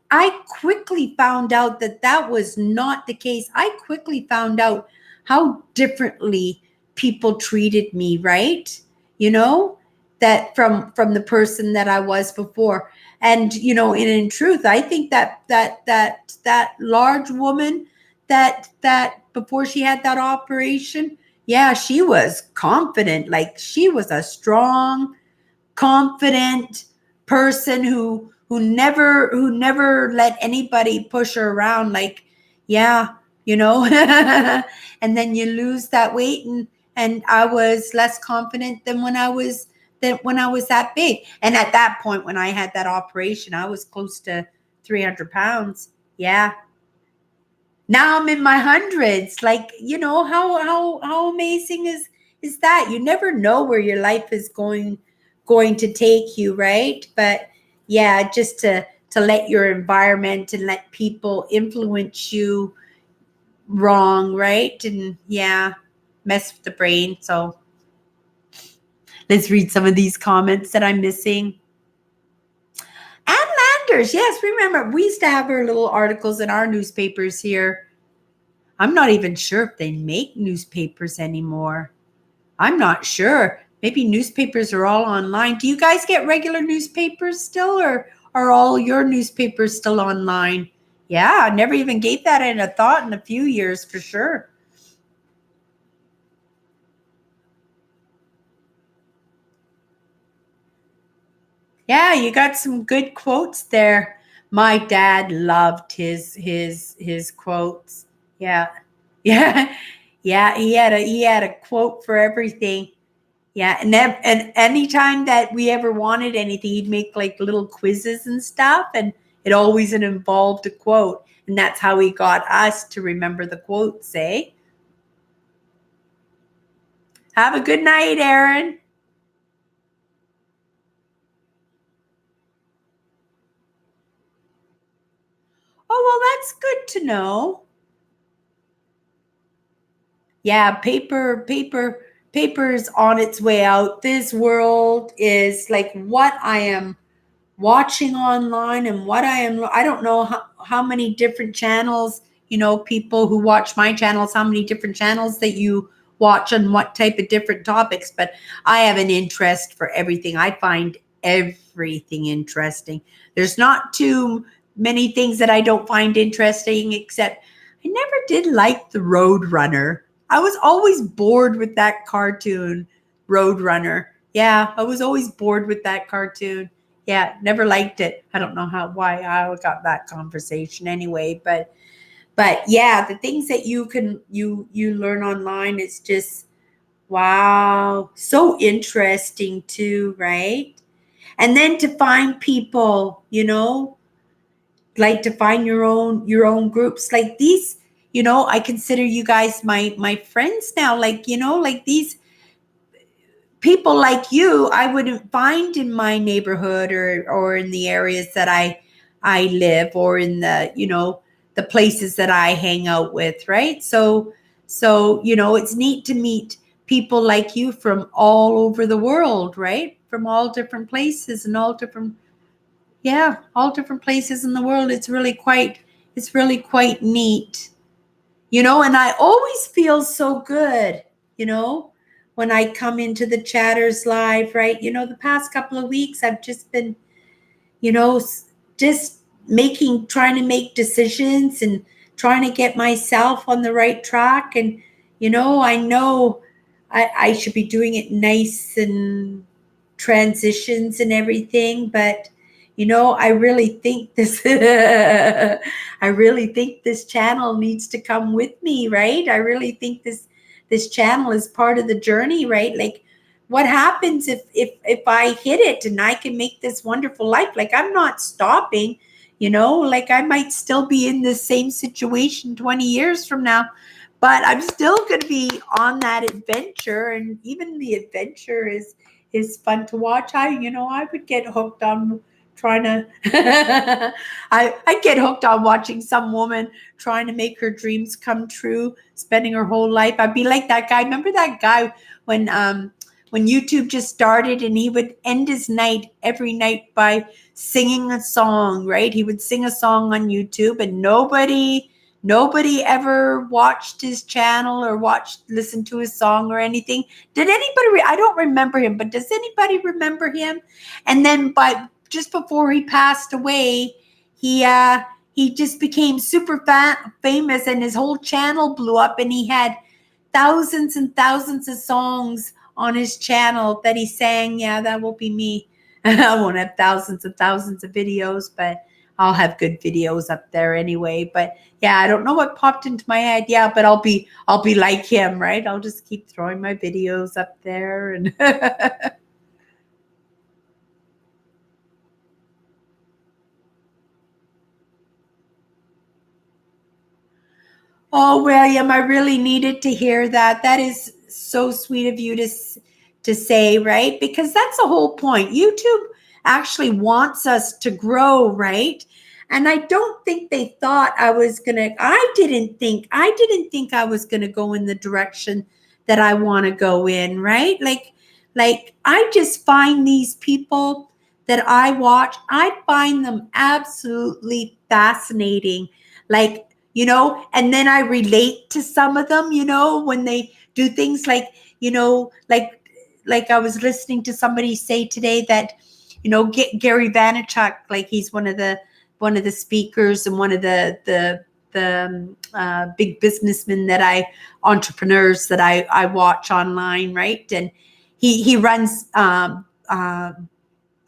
I quickly found out that that was not the case. I quickly found out how differently people treated me, right? You know, that from the person that I was before. And and in truth, I think that large woman that before she had that operation, yeah, she was confident. Like, she was a strong, confident person who never let anybody push her around. Like, yeah, and then you lose that weight, and I was less confident than when I was that big. And at that point, when I had that operation, I was close to 300 pounds. Yeah. Now I'm in my hundreds. Like, how amazing is that? You never know where your life is going to take you, right? But yeah, just to let your environment and let people influence you wrong, right? And yeah, mess with the brain. So let's read some of these comments that I'm missing. Ann Landers, yes, remember, we used to have her little articles in our newspapers here. I'm not even sure if they make newspapers anymore. I'm not sure. Maybe newspapers are all online. Do you guys get regular newspapers still, or are all your newspapers still online? Yeah, I never even gave that in a thought in a few years, for sure. Yeah, you got some good quotes there. My dad loved his quotes. Yeah. Yeah. Yeah, he had a quote for everything. Yeah, and anytime that we ever wanted anything, he'd make like little quizzes and stuff, and it always involved a quote, and that's how he got us to remember the quotes, eh? Have a good night, Aaron. Oh, well, that's good to know. Yeah, paper is on its way out. This world is like what I am watching online and what I don't know how many different channels, people who watch my channels, how many different channels that you watch on what type of different topics, but I have an interest for everything. I find everything interesting. There's not too many things that I don't find interesting, except I never did like the Road Runner. I was always bored with that cartoon, Road Runner. Yeah, I was always bored with that cartoon. Yeah, never liked it. I don't know why I got that conversation anyway, but yeah, the things that you learn online is just wow, so interesting too, right? And then to find people, like to find your own groups like these, I consider you guys my friends now, like, like these people like you I wouldn't find in my neighborhood or in the areas that I live, or in the places that I hang out with, right? So it's neat to meet people like you from all over the world, right? From all different places and all different places in the world. It's really quite neat. And I always feel so good, you know, when I come into the chatters live, right? The past couple of weeks, I've just been, just trying to make decisions and trying to get myself on the right track. And, I know I should be doing it nice and transitions and everything, but I really think this I really think this channel needs to come with me, right? I really think this channel is part of the journey, right? Like, what happens if I hit it and I can make this wonderful life? Like, I'm not stopping, like I might still be in the same situation 20 years from now, but I'm still going to be on that adventure. And even the adventure is fun to watch. I would get hooked on trying to I get hooked on watching some woman trying to make her dreams come true, spending her whole life. I'd be like that guy. Remember that guy when YouTube just started, and he would end his night every night by singing a song, right? He would sing a song on YouTube, and nobody ever watched his channel or listened to his song or anything. Did anybody I don't remember him, but does anybody remember him? And then just before he passed away, he just became super famous, and his whole channel blew up, and he had thousands and thousands of songs on his channel that he sang. Yeah, that will be me. I won't have thousands and thousands of videos, but I'll have good videos up there anyway. But yeah, I don't know what popped into my head. Yeah, but I'll be like him, right? I'll just keep throwing my videos up there and Oh, William, I really needed to hear that. That is so sweet of you to say, right? Because that's the whole point. YouTube actually wants us to grow, right? And I don't think they thought I didn't think I was gonna go in the direction that I want to go in, right? Like I just find these people that I watch, I find them absolutely fascinating. Like, and then I relate to some of them, when they do things like, like I was listening to somebody say today that, Gary Vaynerchuk, like he's one of the speakers and one of the big businessmen entrepreneurs that I watch online, right? And he runs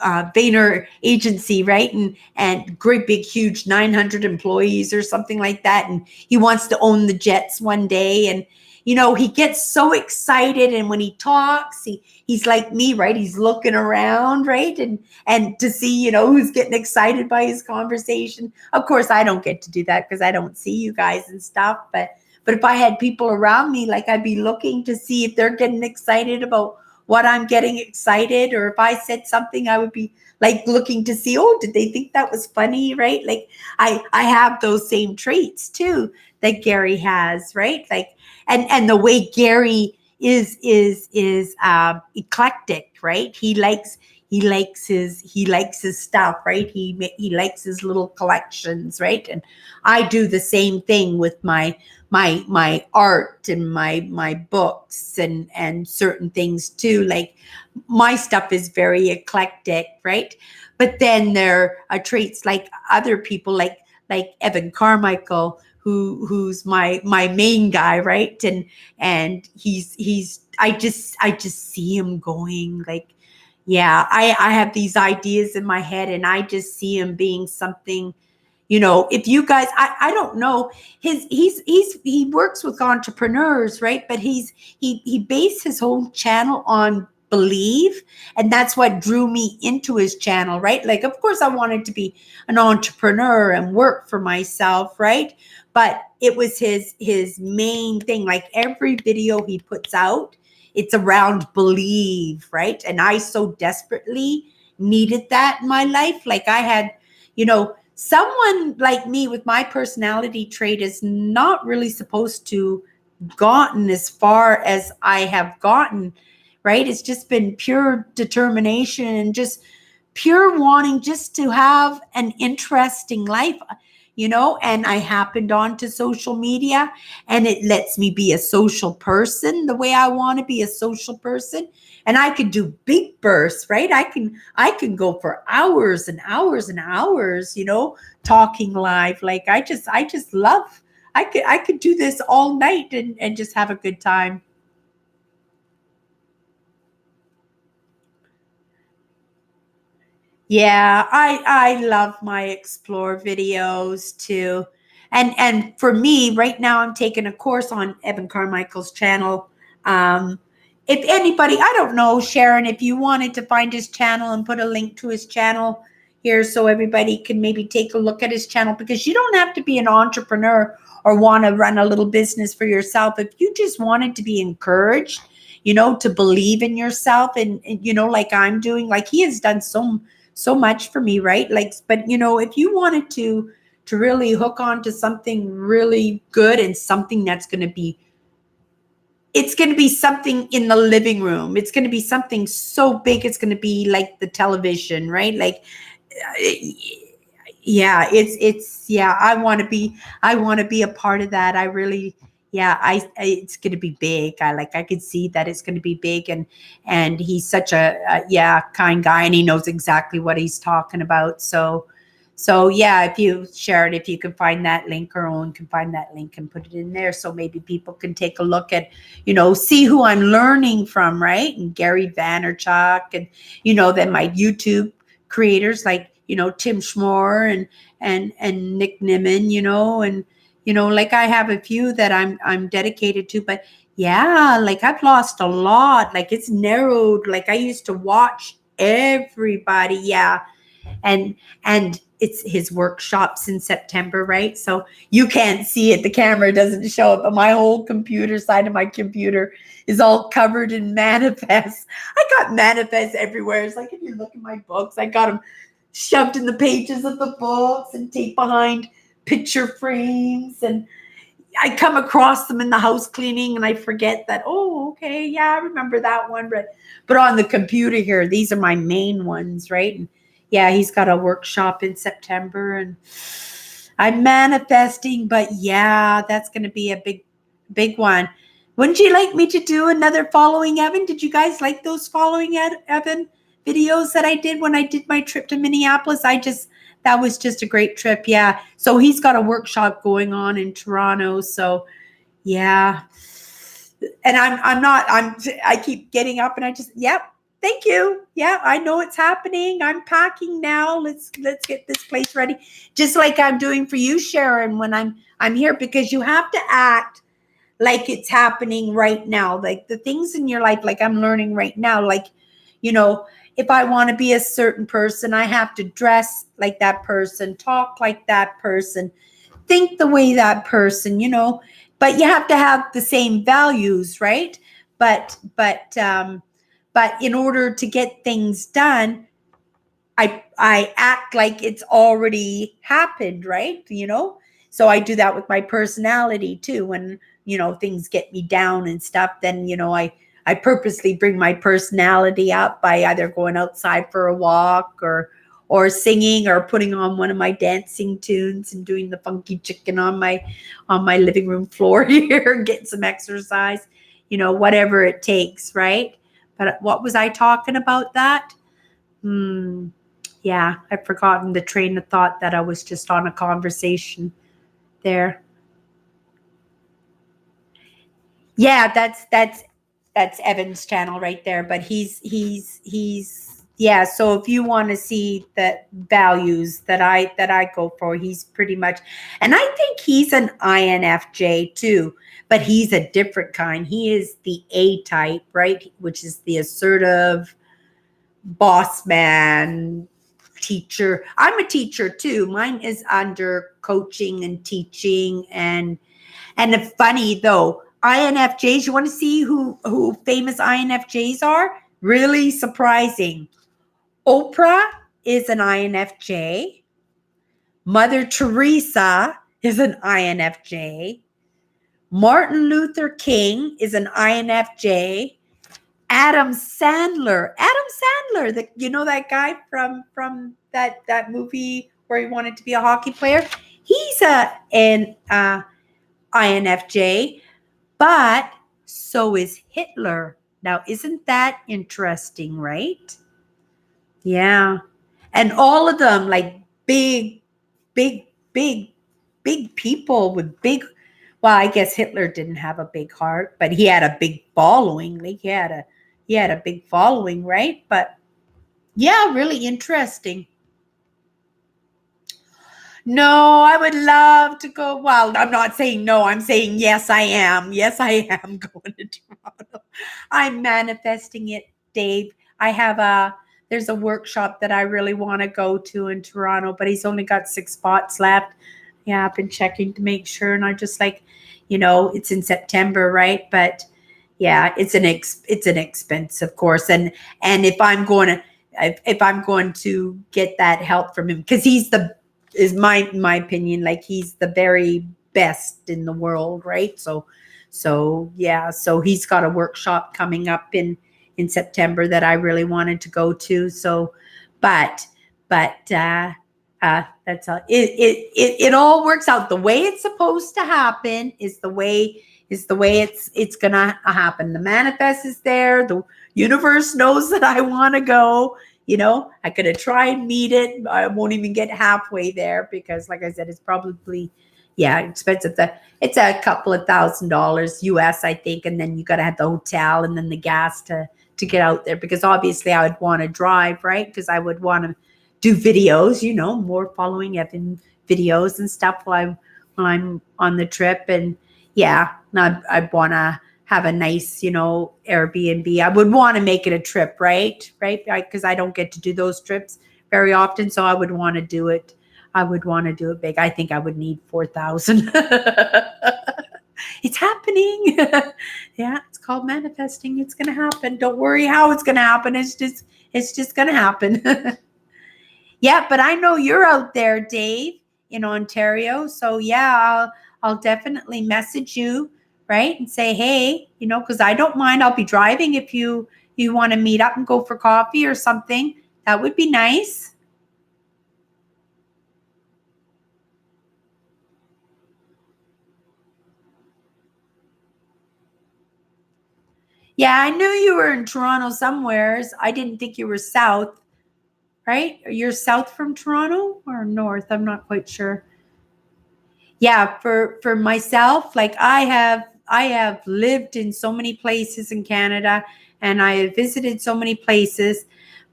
Vayner agency, right? And great big huge 900 employees or something like that. And he wants to own the jets one day. And he gets so excited, and when he talks, he's like me, right? He's looking around, right? And to see, who's getting excited by his conversation. Of course, I don't get to do that because I don't see you guys and stuff, But if I had people around me, like I'd be looking to see if they're getting excited about what I'm getting excited, or if I said something, I would be like looking to see, oh, did they think that was funny, right? Like I have those same traits too that Gary has, right? Like and the way Gary is eclectic, right? He likes his stuff, right? He likes his little collections, right? And I do the same thing with my art and my books and certain things too. Like my stuff is very eclectic, right? But then there are traits like other people, like Evan Carmichael, who's my main guy, right? And he's I just see him going like, yeah, I have these ideas in my head, and I just see him being something. If you guys, I don't know, he works with entrepreneurs, right? But he based his whole channel on believe, and that's what drew me into his channel, right? Like, of course, I wanted to be an entrepreneur and work for myself, right? But it was his main thing. Like every video he puts out, it's around believe, right? And I so desperately needed that in my life. Like I had, someone like me with my personality trait is not really supposed to gotten as far as I have gotten, right? It's just been pure determination and just pure wanting just to have an interesting life, and I happened onto social media, and it lets me be a social person the way I want to be a social person. And I could do big bursts, right? I can go for hours and hours and hours, talking live. Like I just love, I could do this all night and just have a good time. Yeah, I love my explore videos too. And for me, right now I'm taking a course on Evan Carmichael's channel. Um, if anybody, I don't know, Sharon, if you wanted to find his channel and put a link to his channel here so everybody can maybe take a look at his channel, because you don't have to be an entrepreneur or want to run a little business for yourself. If you just wanted to be encouraged, to believe in yourself, and like I'm doing, like he has done so much for me, right? Like, but if you wanted to really hook on to something really good and something that's going to be, it's going to be something in the living room. It's going to be something so big. It's going to be like the television, right? Like, yeah, yeah, I want to be a part of that. I really, yeah, it's going to be big. I could see that it's going to be big, and he's such a yeah, kind guy, and he knows exactly what he's talking about. So yeah, if you share it, if you can find that link, or Owen can find that link and put it in there, so maybe people can take a look at, see who I'm learning from, right? And Gary Vaynerchuk, and then my YouTube creators like Tim Schmore and Nick Nimmin, and like I have a few that I'm dedicated to. But yeah, like I've lost a lot. Like it's narrowed. Like I used to watch everybody. Yeah, and it's his workshops in September, right? So you can't see it, the camera doesn't show it, but my whole computer side of my computer is all covered in manifests. I got manifests everywhere. It's like, if you look at my books, I got them shoved in the pages of the books and taped behind picture frames, and I come across them in the house cleaning, and I forget that, oh, okay, yeah, I remember that one. But on the computer here, these are my main ones, right? And yeah, he's got a workshop in September, and I'm manifesting, but yeah, that's going to be a big one. Wouldn't you like me to do another following Evan? Did you guys like those following Evan videos that I did when I did my trip to Minneapolis? That was just a great trip. Yeah. So he's got a workshop going on in Toronto. So yeah. And I keep getting up, and I just, yep. Thank you. Yeah, I know it's happening. I'm packing now. Let's get this place ready. Just like I'm doing for you, Sharon, when I'm here, because you have to act like it's happening right now. Like the things in your life, like I'm learning right now, like, if I want to be a certain person, I have to dress like that person, talk like that person, think the way that person, but you have to have the same values, right? But in order to get things done, I act like it's already happened, right? So I do that with my personality too. When things get me down and stuff, then I purposely bring my personality up by either going outside for a walk or singing or putting on one of my dancing tunes and doing the funky chicken on my living room floor here, get some exercise, whatever it takes, right? But what was I talking about that? Yeah, I've forgotten the train of thought that I was just on a conversation there. Yeah, that's Evan's channel right there. But he's yeah. So if you want to see the values that I go for, he's pretty much, and I think he's an INFJ too, but he's a different kind. He is the A type, right? Which is the assertive boss man teacher. I'm a teacher too. Mine is under coaching and teaching and the funny though, INFJs, you want to see who famous INFJs are? Really surprising. Oprah is an INFJ. Mother Teresa is an INFJ. Martin Luther King is an INFJ. Adam Sandler, that guy from that movie where he wanted to be a hockey player. He's an INFJ, but so is Hitler. Now, isn't that interesting, right? Yeah. And all of them, like big, big, big, big people with big, well, I guess Hitler didn't have a big heart, but he had a big following. Like he had a big following, right? But yeah, really interesting. No, I would love to go. Well, I'm not saying no. I'm saying yes, I am. Yes, I am going to Toronto. I'm manifesting it, Dave. There's a workshop that I really want to go to in Toronto, but he's only got 6 spots left. Yeah, I've been checking to make sure, and I just like, it's in September, right? But yeah, it's an expense, of course, and if I'm going to get that help from him, because is my opinion, like he's the very best in the world, right? So yeah, so he's got a workshop coming up in September that I really wanted to go to. So, but that's all. It all works out the way it's supposed to happen. Is the way it's gonna happen. The manifest is there. The universe knows that I want to go. I could try and meet it. I won't even get halfway there because, like I said, it's probably, expensive. It's a couple of $1,000 US, I think, and then you got to have the hotel and then the gas to get out there. Because obviously, I would want to drive, right? Because I would want to do videos, more following Evan videos and stuff while I'm on the trip. And yeah, I want to have a nice, Airbnb. I would want to make it a trip, right? Right? Because I don't get to do those trips very often. So I would want to do it. I would want to do it big. I think I would need 4,000. It's happening. Yeah, it's called manifesting. It's going to happen. Don't worry how it's going to happen. It's just going to happen. Yeah, but I know you're out there, Dave, in Ontario. So yeah, I'll definitely message you, right? And say, hey, because I don't mind. I'll be driving if you want to meet up and go for coffee or something. That would be nice. Yeah, I knew you were in Toronto somewheres. I didn't think you were south, right? You're south from Toronto or north? I'm not quite sure. Yeah, for myself, like I have lived in so many places in Canada and I have visited so many places,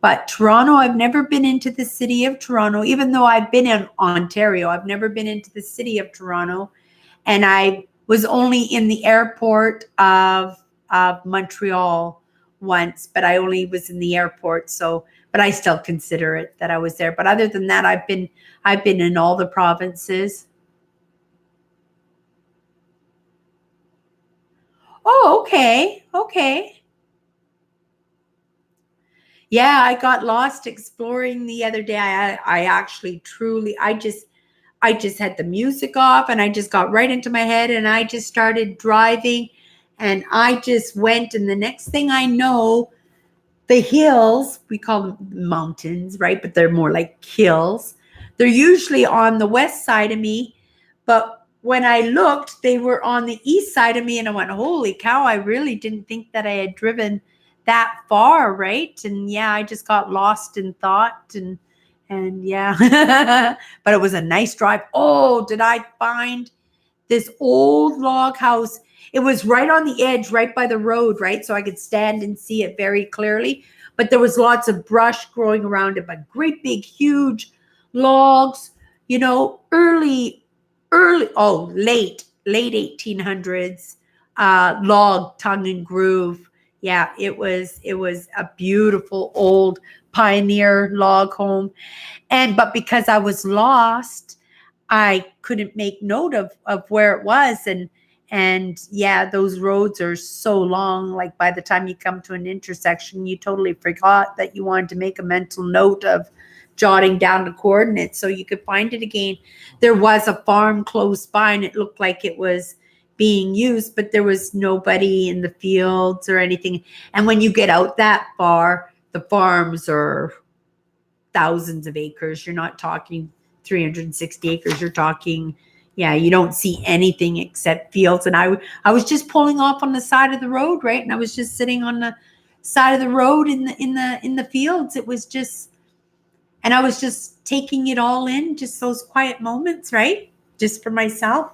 but Toronto, I've never been into the city of Toronto, even though I've been in Ontario. I've never been into the city of Toronto, and I was only in the airport of Montreal once, but I only was in the airport, so but I still consider it that I was there. But other than that, I've been in all the provinces. Okay. Okay. Yeah, I got lost exploring the other day. I actually truly I just had the music off and I just got right into my head and I just started driving and I just went and the next thing I know, the hills, we call them mountains, right? But they're more like hills. They're usually on the west side of me, but when I looked, they were on the east side of me, and I went, "Holy cow! I really didn't think that I had driven that far, right?" And yeah, I just got lost in thought, and yeah, but it was a nice drive. Oh, did I find this old log house? It was right on the edge, right by the road, right? So I could stand and see it very clearly. But there was lots of brush growing around it, but great big, huge logs, late 1800s, log tongue and groove. Yeah, it was a beautiful old pioneer log home. But because I was lost, I couldn't make note of where it was. And yeah, those roads are so long. Like by the time you come to an intersection, you totally forgot that you wanted to make a mental note of jotting down the coordinates so you could find it again. There was a farm close by and it looked like it was being used, but there was nobody in the fields or anything. And when you get out that far, the farms are thousands of acres. You're not talking 360 acres. You're talking, yeah, you don't see anything except fields. And I was just pulling off on the side of the road, right? And I was just sitting on the side of the road in the fields. It was just, and I was just taking it all in, just those quiet moments, right? Just for myself.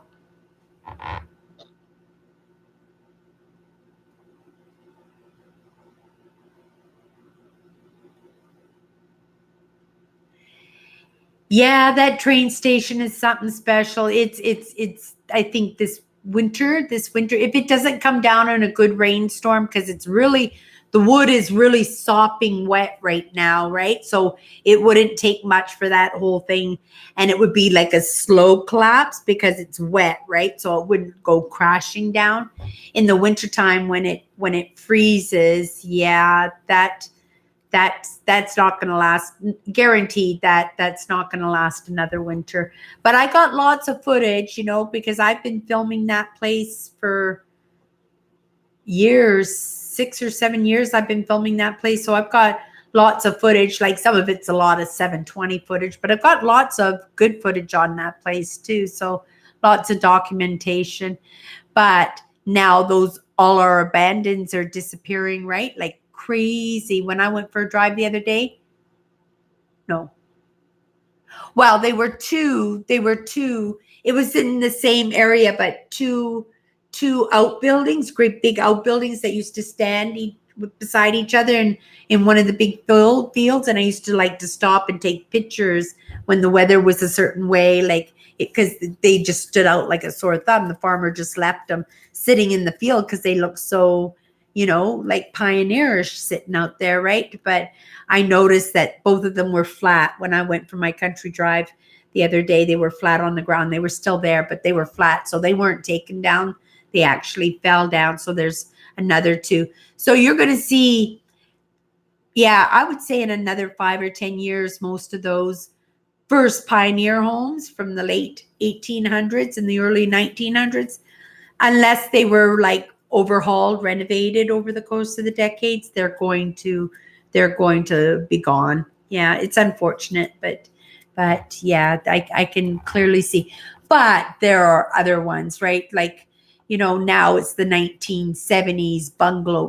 Yeah, that train station is something special. It's I think this winter, if it doesn't come down in a good rainstorm, because it's really the wood is really sopping wet right now, right? So it wouldn't take much for that whole thing. And it would be like a slow collapse because it's wet, right? So it wouldn't go crashing down. In the wintertime when it freezes, yeah, that's not going to last, guaranteed that that's not going to last another winter. But I got lots of footage, because I've been filming that place for years, 6 or 7 years. I've been filming that place, so I've got lots of footage. Like some of it's a lot of 720 footage, but I've got lots of good footage on that place too, so lots of documentation. But now those all our abandons are disappearing, right? Like crazy. When I went for a drive the other day, no. Well, they were two. It was in the same area, but two outbuildings, great big outbuildings that used to stand beside each other in one of the big fields. And I used to like to stop and take pictures when the weather was a certain way, like because they just stood out like a sore thumb. The farmer just left them sitting in the field because they looked so, like pioneerish sitting out there, right? But I noticed that both of them were flat when I went for my country drive the other day. They were flat on the ground. They were still there, but they were flat. So they weren't taken down. They actually fell down. So there's another two. So you're going to see, yeah, I would say in another 5 or 10 years, most of those first pioneer homes from the late 1800s and the early 1900s, unless they were like overhauled, renovated over the course of the decades, they're going to be gone. Yeah, it's unfortunate, but yeah, I can clearly see. But there are other ones, right? Like, now it's the 1970s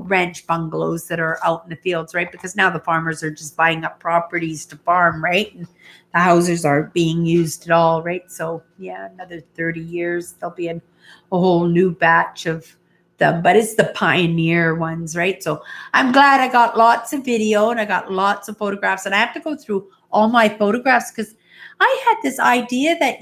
ranch bungalows that are out in the fields, right? Because now the farmers are just buying up properties to farm, right? And the houses aren't being used at all, right? So yeah, another 30 years, there'll be a whole new batch of them. But it's the pioneer ones, right? So I'm glad I got lots of video and I got lots of photographs. And I have to go through all my photographs because I had this idea that,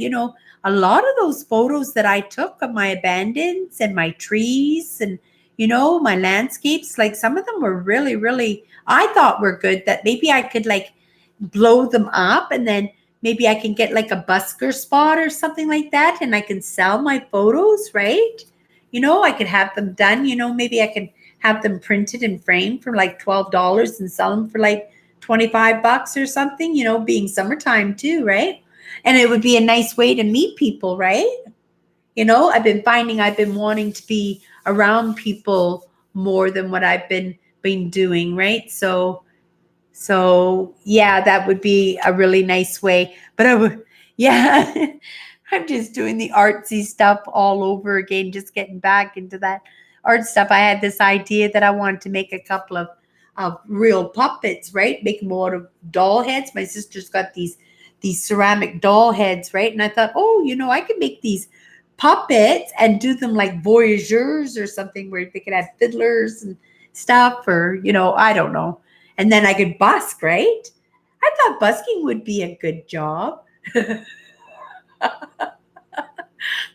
a lot of those photos that I took of my abandons and my trees and, my landscapes, like some of them were really, really, I thought were good, that maybe I could like blow them up and then maybe I can get like a busker spot or something like that and I can sell my photos, right? I could have them done. Maybe I can have them printed and framed for like $12 and sell them for like $25 or something, being summertime too, right? And it would be a nice way to meet people, right? I've been wanting to be around people more than what I've been doing, right? So yeah, that would be a really nice way. But I would, yeah, I'm just doing the artsy stuff all over again, just getting back into that art stuff. I had this idea that I wanted to make a couple of real puppets, right? Make them out of doll heads. My sister's got these ceramic doll heads, right? And I thought, oh, I could make these puppets and do them like voyageurs or something where they could have fiddlers and stuff, or I don't know. And then I could busk, right? I thought busking would be a good job.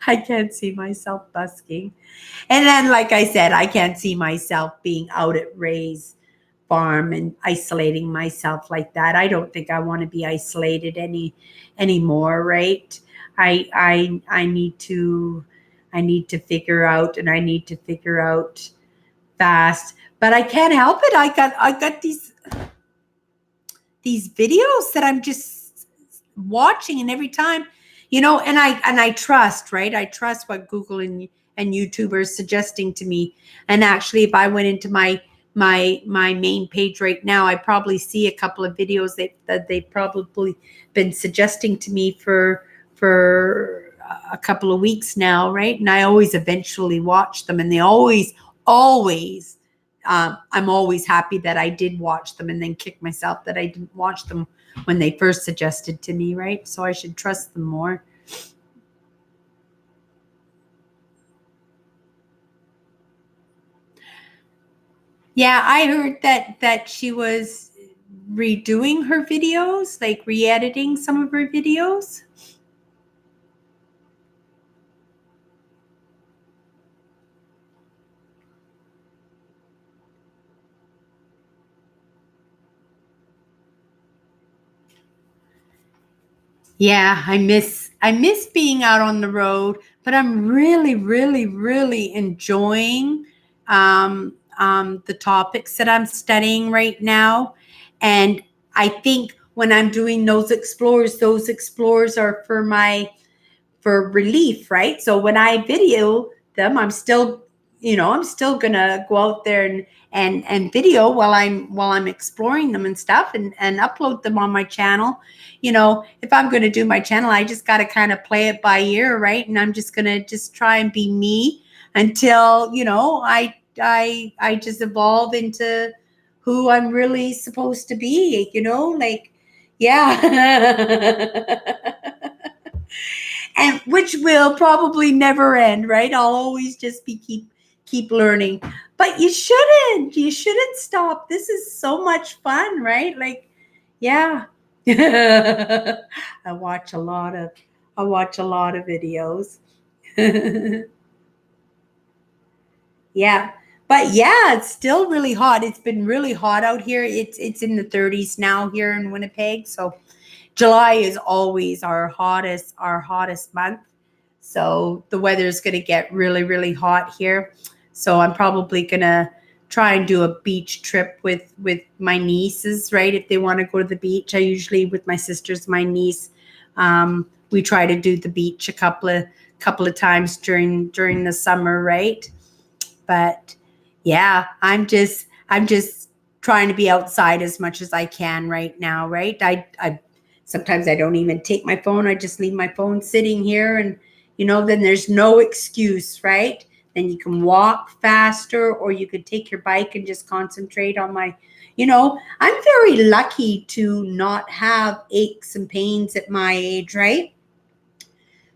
I can't see myself busking. And then, like I said, I can't see myself being out at Ray's farm and isolating myself like that. I don't think I want to be isolated anymore, right? I need to figure out, and I need to figure out fast. But I can't help it. I got these videos that I'm just watching, and every time, and I trust, right? I trust what Google and YouTube are suggesting to me. And actually, if I went into my main page right now, I probably see a couple of videos that they've probably been suggesting to me for a couple of weeks now, right? And I always eventually watch them, and they always I'm always happy that I did watch them, and then kick myself that I didn't watch them when they first suggested to me, right? So I should trust them more. Yeah, I heard that she was redoing her videos, like re-editing some of her videos. Yeah, I miss being out on the road, but I'm really, really, really enjoying the topics that I'm studying right now. And I think when I'm doing those explores are for relief, right? So when I video them, I'm still gonna go out there and video while I'm exploring them and stuff, and upload them on my channel. If I'm gonna do my channel, I just gotta kind of play it by ear, right? And I'm just gonna just try and be me until I just evolve into who I'm really supposed to be, like, yeah. And which will probably never end, right? I'll always just be keep learning. But you shouldn't stop. This is so much fun, right? Like, yeah. I watch a lot of videos. Yeah. But yeah, it's still really hot. It's been really hot out here. It's in the 30s now here in Winnipeg. So July is always our hottest month. So the weather is going to get really, really hot here. So I'm probably going to try and do a beach trip with my nieces, right? If they want to go to the beach, I usually, with my sisters, my niece, we try to do the beach a couple of times during the summer, right? But yeah, I'm just trying to be outside as much as I can right now, right? I sometimes I don't even take my phone. I just leave my phone sitting here, and then there's no excuse, right? Then you can walk faster, or you could take your bike and just concentrate on I'm very lucky to not have aches and pains at my age, right?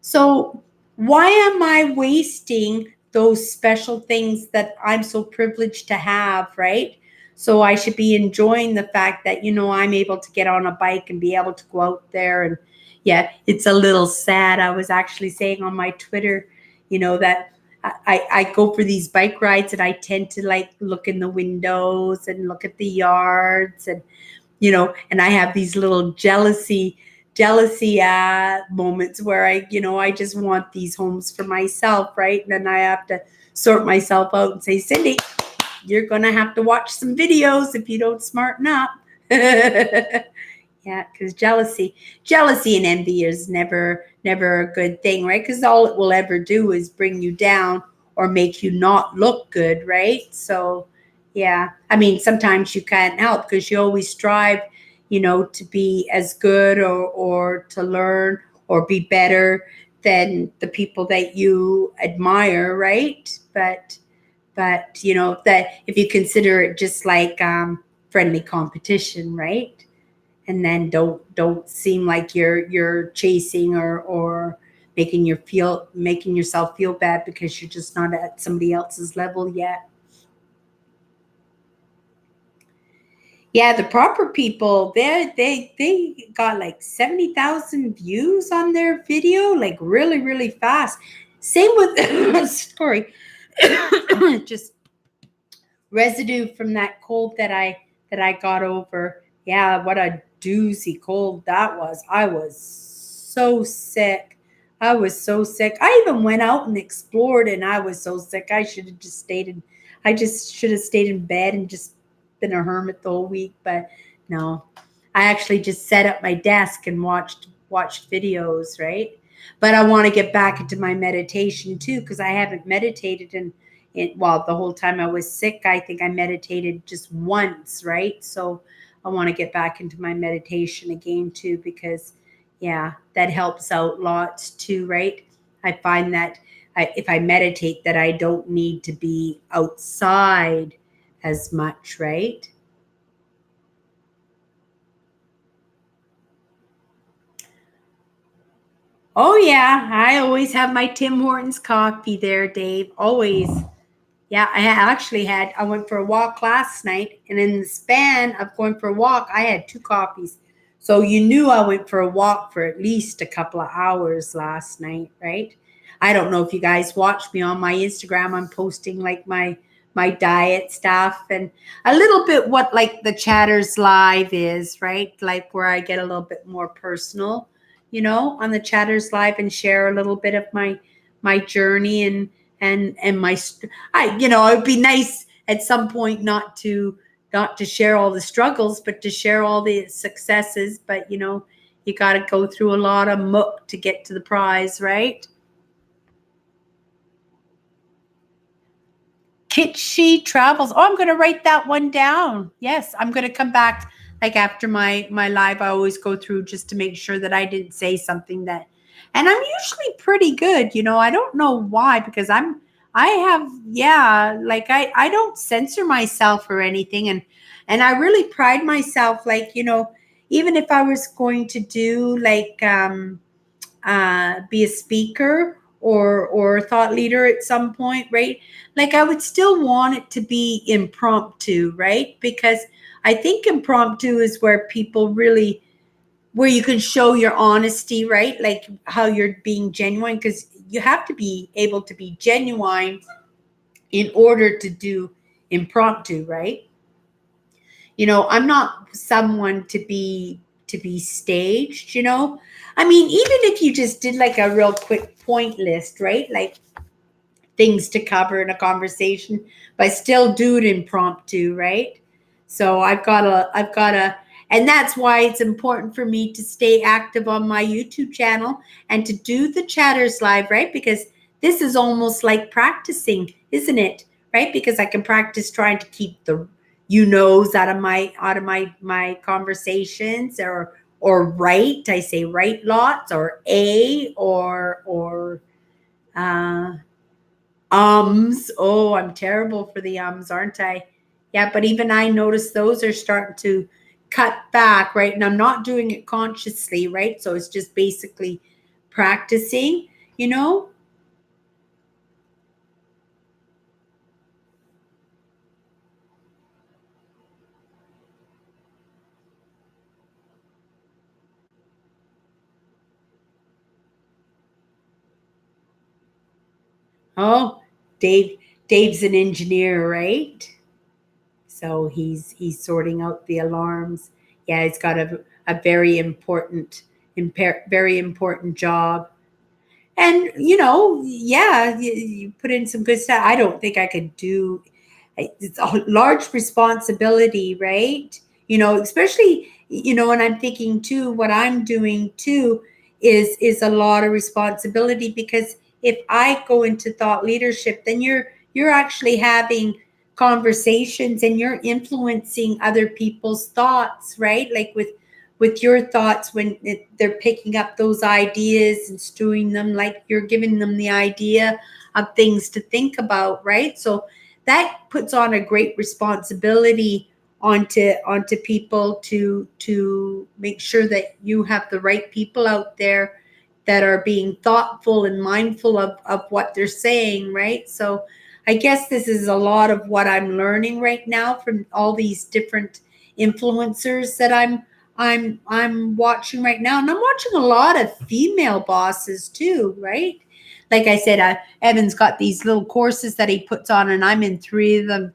So why am I wasting those special things that I'm so privileged to have, right? So I should be enjoying the fact that, I'm able to get on a bike and be able to go out there. And yeah, it's a little sad. I was actually saying on my Twitter, that I go for these bike rides, and I tend to like look in the windows and look at the yards, and and I have these little jealousy moments where I just want these homes for myself, right? And then I have to sort myself out and say, Cindy, you're going to have to watch some videos if you don't smarten up. Yeah, because jealousy and envy is never a good thing, right? Because all it will ever do is bring you down or make you not look good, right? So, yeah, I mean, sometimes you can't help because you always strive, to be as good or to learn or be better than the people that you admire, right? But that if you consider it just like friendly competition, right? And then don't seem like you're chasing or making yourself feel bad because you're just not at somebody else's level yet. Yeah, the proper people, they got like 70,000 views on their video, like really, really fast. Same with sorry, just residue from that cold that I got over. Yeah, what a doozy cold that was. I was so sick. I was so sick. I even went out and explored and I was so sick. I just should have stayed in bed and just been a hermit the whole week, but no. I actually just set up my desk and watched videos, right? But I want to get back into my meditation too because I haven't meditated well, the whole time I was sick. I think I meditated just once, right? So I want to get back into my meditation again too because yeah, that helps out lots too, right? I find that if I meditate that I don't need to be outside as much, right? Oh yeah, I always have my Tim Hortons coffee there, Dave. Always. Yeah, I went for a walk last night, and in the span of going for a walk, I had two coffees. So you knew I went for a walk for at least a couple of hours last night, right? I don't know if you guys watch me on my Instagram. I'm posting like my diet stuff and a little bit what like the Chatters Live is, right? Like where I get a little bit more personal, on the Chatters Live and share a little bit of my journey and my it would be nice at some point not to share all the struggles but to share all the successes, but you got to go through a lot of muck to get to the prize, right? Kitschy travels. Oh, I'm going to write that one down. Yes, I'm going to come back like after my live. I always go through just to make sure that I didn't say something that, and I'm usually pretty good. I don't know why because I have, yeah, like I don't censor myself or anything, and I really pride myself. Like even if I was going to do like be a speaker or a thought leader at some point, right? Like I would still want it to be impromptu, right? Because I think impromptu is where people really where you can show your honesty, right? Like how you're being genuine because you have to be able to be genuine in order to do impromptu, right? I'm not someone to be staged, I mean, even if you just did like a real quick point list, right? Like things to cover in a conversation, but still do it impromptu, right? So I've got a and that's why it's important for me to stay active on my YouTube channel and to do the Chatters Live, right? Because this is almost like practicing, isn't it? Right? Because I can practice trying to keep the knows out of my conversations or write. I say write lots or or uh oh, I'm terrible for the aren't I? Yeah, but even I notice those are starting to cut back, right? And I'm not doing it consciously, right? So it's just basically practicing. Oh, Dave's an engineer, right? So he's sorting out the alarms. Yeah, he's got a very important job. and yeah, you put in some good stuff. I don't think I could do. It's a large responsibility, right? Especially and I'm thinking too, what I'm doing too is a lot of responsibility, because if I go into thought leadership, then you're actually having conversations and you're influencing other people's thoughts, right? Like with your thoughts, when they're picking up those ideas and stewing them, like you're giving them the idea of things to think about, right? So that puts on a great responsibility onto people to make sure that you have the right people out there that are being thoughtful and mindful of what they're saying, right? So I guess this is a lot of what I'm learning right now from all these different influencers that I'm watching right now. And I'm watching a lot of female bosses too, right? Like I said, Evan's got these little courses that he puts on, and I'm in three of the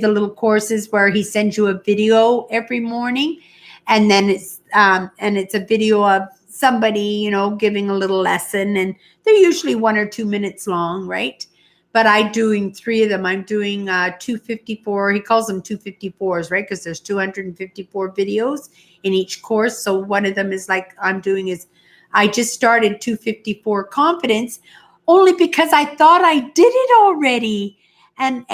little courses where he sends you a video every morning, and then it's a video of somebody giving a little lesson, and they're usually 1 or 2 minutes long, right? But I'm doing three of them. I'm doing 254. He calls them 254s, right? Because there's 254 videos in each course. So one of them is like I'm doing is I just started 254 confidence, only because I thought I did it already. And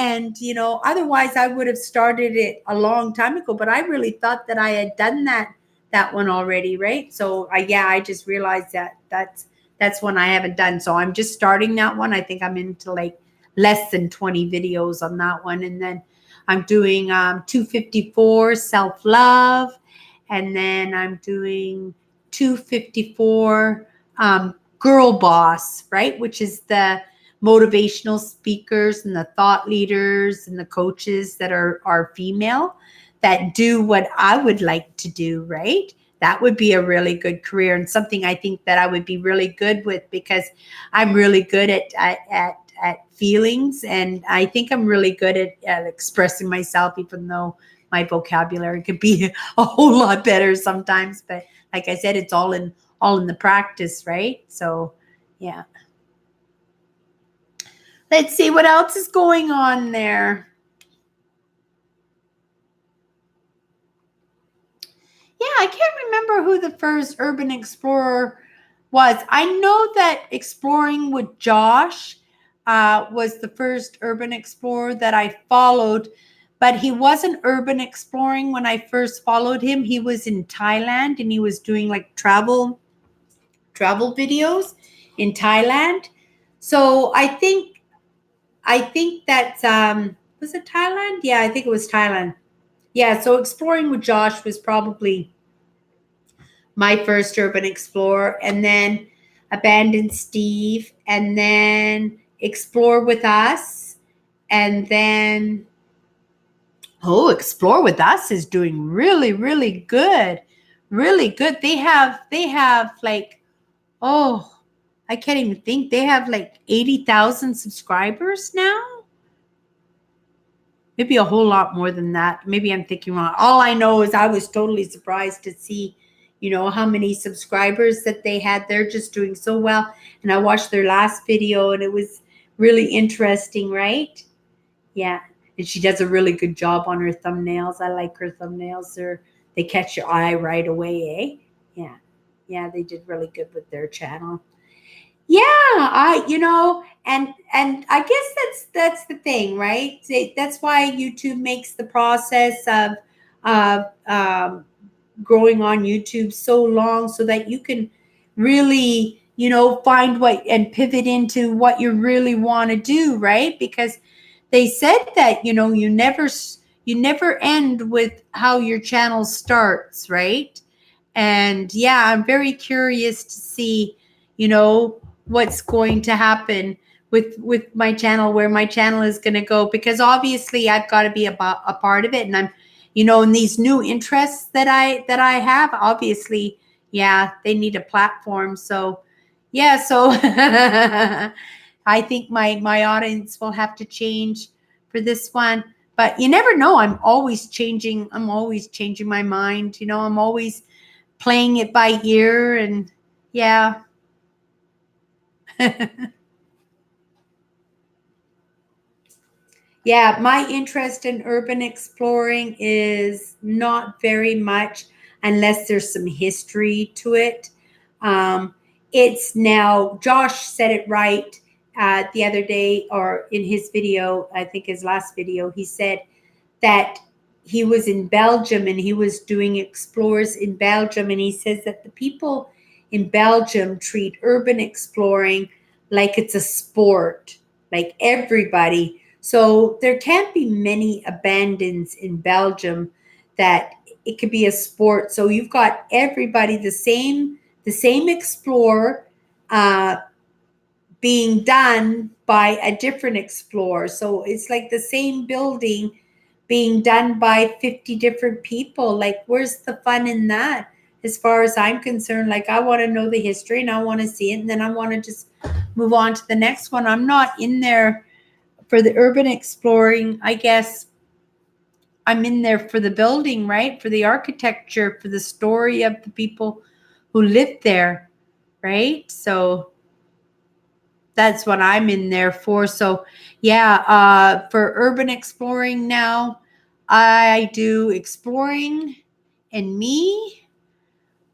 otherwise I would have started it a long time ago, but I really thought that I had done that one already, right? So I just realized that's one I haven't done. So I'm just starting that one. I think I'm into like less than 20 videos on that one. And then I'm doing 254 self-love, and then I'm doing 254 girl boss, right? Which is the motivational speakers and the thought leaders and the coaches that are female, that do what I would like to do, right? That would be a really good career, and something I think that I would be really good with, because I'm really good at feelings, and I think I'm really good at expressing myself, even though my vocabulary could be a whole lot better sometimes. But like I said, it's all in the practice, right? So yeah. Let's see what else is going on there. Yeah, I can't remember who the first urban explorer was. I know that Exploring with Josh was the first urban explorer that I followed, but he wasn't urban exploring when I first followed him. He was in Thailand, and he was doing like travel videos in Thailand. So I think that's was it Thailand? Yeah, I think it was Thailand. Yeah, so Exploring with Josh was probably my first urban explorer, and then Abandoned Steve, and then Explore with Us, and then Explore with Us is doing really, really good. Really good. They have like, oh, I can't even think. They have like 80,000 subscribers now. Maybe a whole lot more than that. Maybe I'm thinking wrong. All I know is I was totally surprised to see, how many subscribers that they had. They're just doing so well. And I watched their last video, and it was really interesting, right? Yeah. And she does a really good job on her thumbnails. I like her thumbnails. They catch your eye right away, eh? Yeah. Yeah, they did really good with their channel. Yeah, and I guess that's the thing, right? That's why YouTube makes the process of growing on YouTube so long, so that you can really, find what and pivot into what you really want to do, right? Because they said that you never end with how your channel starts, right? And yeah, I'm very curious to see, what's going to happen with my channel, where my channel is going to go, because obviously I've got to be a part of it. And I'm, in these new interests that I have, obviously, yeah, they need a platform. So yeah, so I think my audience will have to change for this one. But you never know. I'm always changing my mind. I'm always playing it by ear. And yeah. Yeah, my interest in urban exploring is not very much unless there's some history to it. Um, it's now, Josh said it right the other day, or in his video, I think his last video, he said that he was in Belgium and he was doing explorers in Belgium. And he says that the people in Belgium treat urban exploring like it's a sport, like everybody. So there can't be many abandons in Belgium that it could be a sport. So you've got everybody the same explorer uh, being done by a different explorer. So it's like the same building being done by 50 different people. Like, where's the fun in that? As far as I'm concerned, like, I want to know the history and I want to see it, and then I want to just move on to the next one. I'm not in there for the urban exploring. I guess I'm in there for the building, right? For the architecture, for the story of the people who lived there, right? So that's what I'm in there for. So yeah, for urban exploring now, I do exploring and me.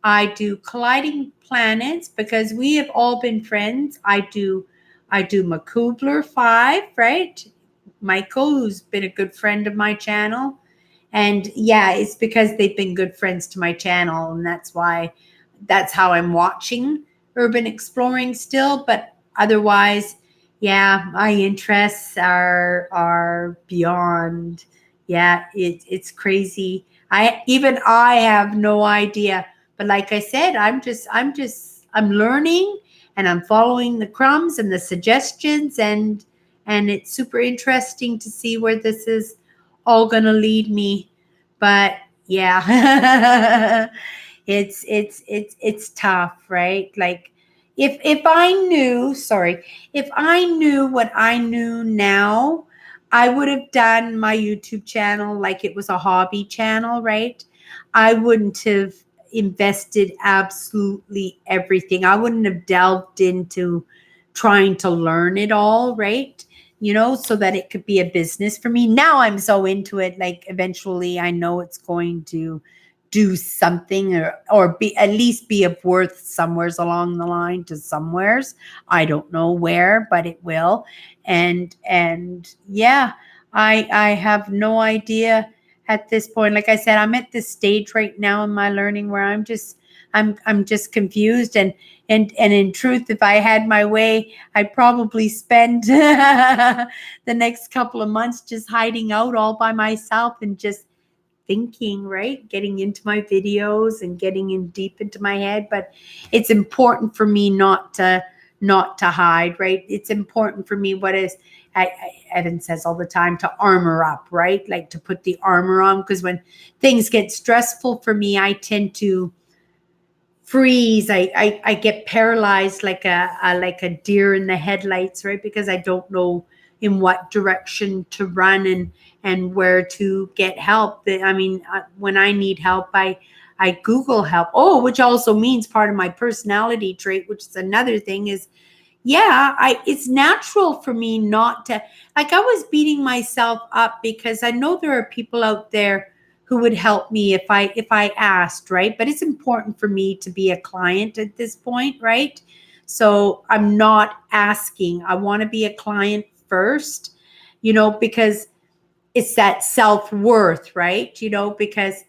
I do colliding planets because we have all been friends. I do Macubler 5, right? Michael, who's been a good friend of my channel. And yeah, it's because they've been good friends to my channel, and that's how I'm watching urban exploring still. But otherwise, yeah, my interests are beyond. Yeah, it's crazy. I have no idea. But like I said, I'm learning and I'm following the crumbs and the suggestions, and it's super interesting to see where this is all gonna lead me. But yeah, it's tough, right? Like, if I knew what I knew now, I would have done my YouTube channel like it was a hobby channel, right? I wouldn't have invested absolutely everything. I wouldn't have delved into trying to learn it all, right? So that it could be a business for me. Now I'm so into it, like eventually I know it's going to do something, or be at least be of worth somewheres along the line to somewheres. I don't know where, but it will. And yeah, I have no idea at this point. Like I said, I'm at this stage right now in my learning where I'm just confused, and in truth, if I had my way, I'd probably spend the next couple of months just hiding out all by myself and just thinking, right? Getting into my videos and getting in deep into my head. But it's important for me not to hide, right? It's important for me Evan says all the time, to armor up, right? Like to put the armor on, because when things get stressful for me, I tend to freeze. I get paralyzed like a deer in the headlights, right? Because I don't know in what direction to run and where to get help. I mean, when I need help, I Google help. Oh, which also means part of my personality trait, which is another thing, is yeah, it's natural for me not to, like, I was beating myself up because I know there are people out there who would help me if I asked, right? But it's important for me to be a client at this point, right? So I'm not asking. I want to be a client first, because it's that self-worth, right? Because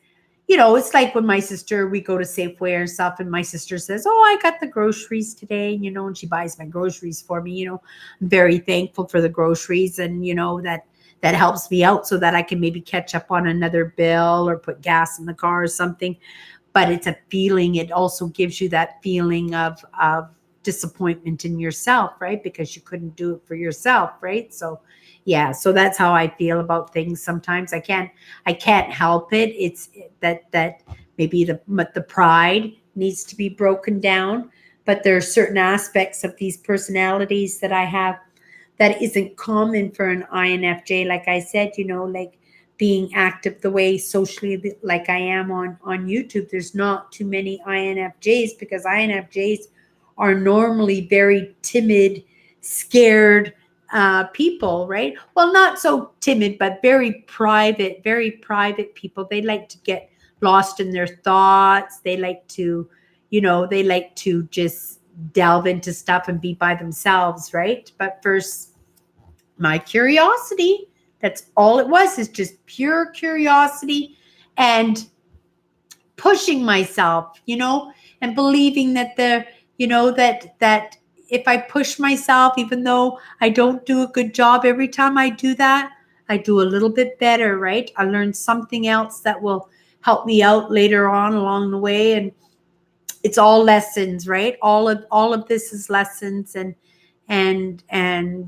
it's like when my sister, we go to Safeway and stuff, and my sister says, "Oh, I got the groceries today," and she buys my groceries for me. I'm very thankful for the groceries, and that helps me out so that I can maybe catch up on another bill or put gas in the car or something. But it's a feeling. It also gives you that feeling of disappointment in yourself, right? Because you couldn't do it for yourself, right? So yeah, so that's how I feel about things sometimes. I can't help it. It's that maybe the pride needs to be broken down, but there are certain aspects of these personalities that I have that isn't common for an INFJ. Like I said, like being active the way socially like I am on YouTube. There's not too many INFJs because INFJs are normally very timid, scared people, right? Well, not so timid, but very private people. They like to get lost in their thoughts. They like to, they like to just delve into stuff and be by themselves, right? But first, my curiosity, that's all it was, is just pure curiosity and pushing myself, and believing that that if I push myself, even though I don't do a good job every time I do that, I do a little bit better, right? I learn something else that will help me out later on along the way. And it's all lessons, right? All of this is lessons. And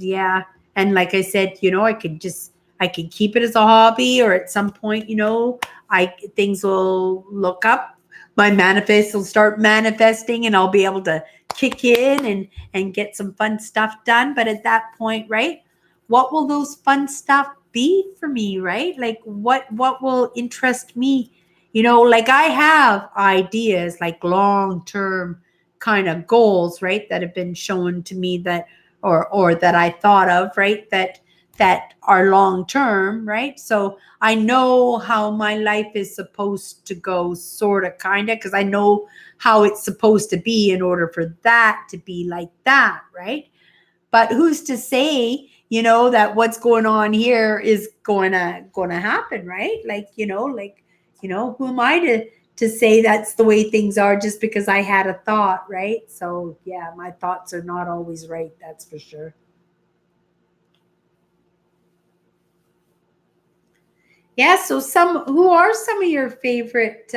yeah. And like I said, I could keep it as a hobby, or at some point, things will look up. My manifest will start manifesting, and I'll be able to kick in and get some fun stuff done. But at that point, right, what will those fun stuff be for me, right? Like what will interest me? Like I have ideas, like long-term kind of goals, right, that have been shown to me, that or that I thought of, right, that are long term, right? So I know how my life is supposed to go, sort of, kind of, because I know how it's supposed to be in order for that to be like that, right? But who's to say, that what's going on here is going to happen, right? Who am I to say that's the way things are just because I had a thought, right? So yeah, my thoughts are not always right, that's for sure. Yeah, so who are some of your favorite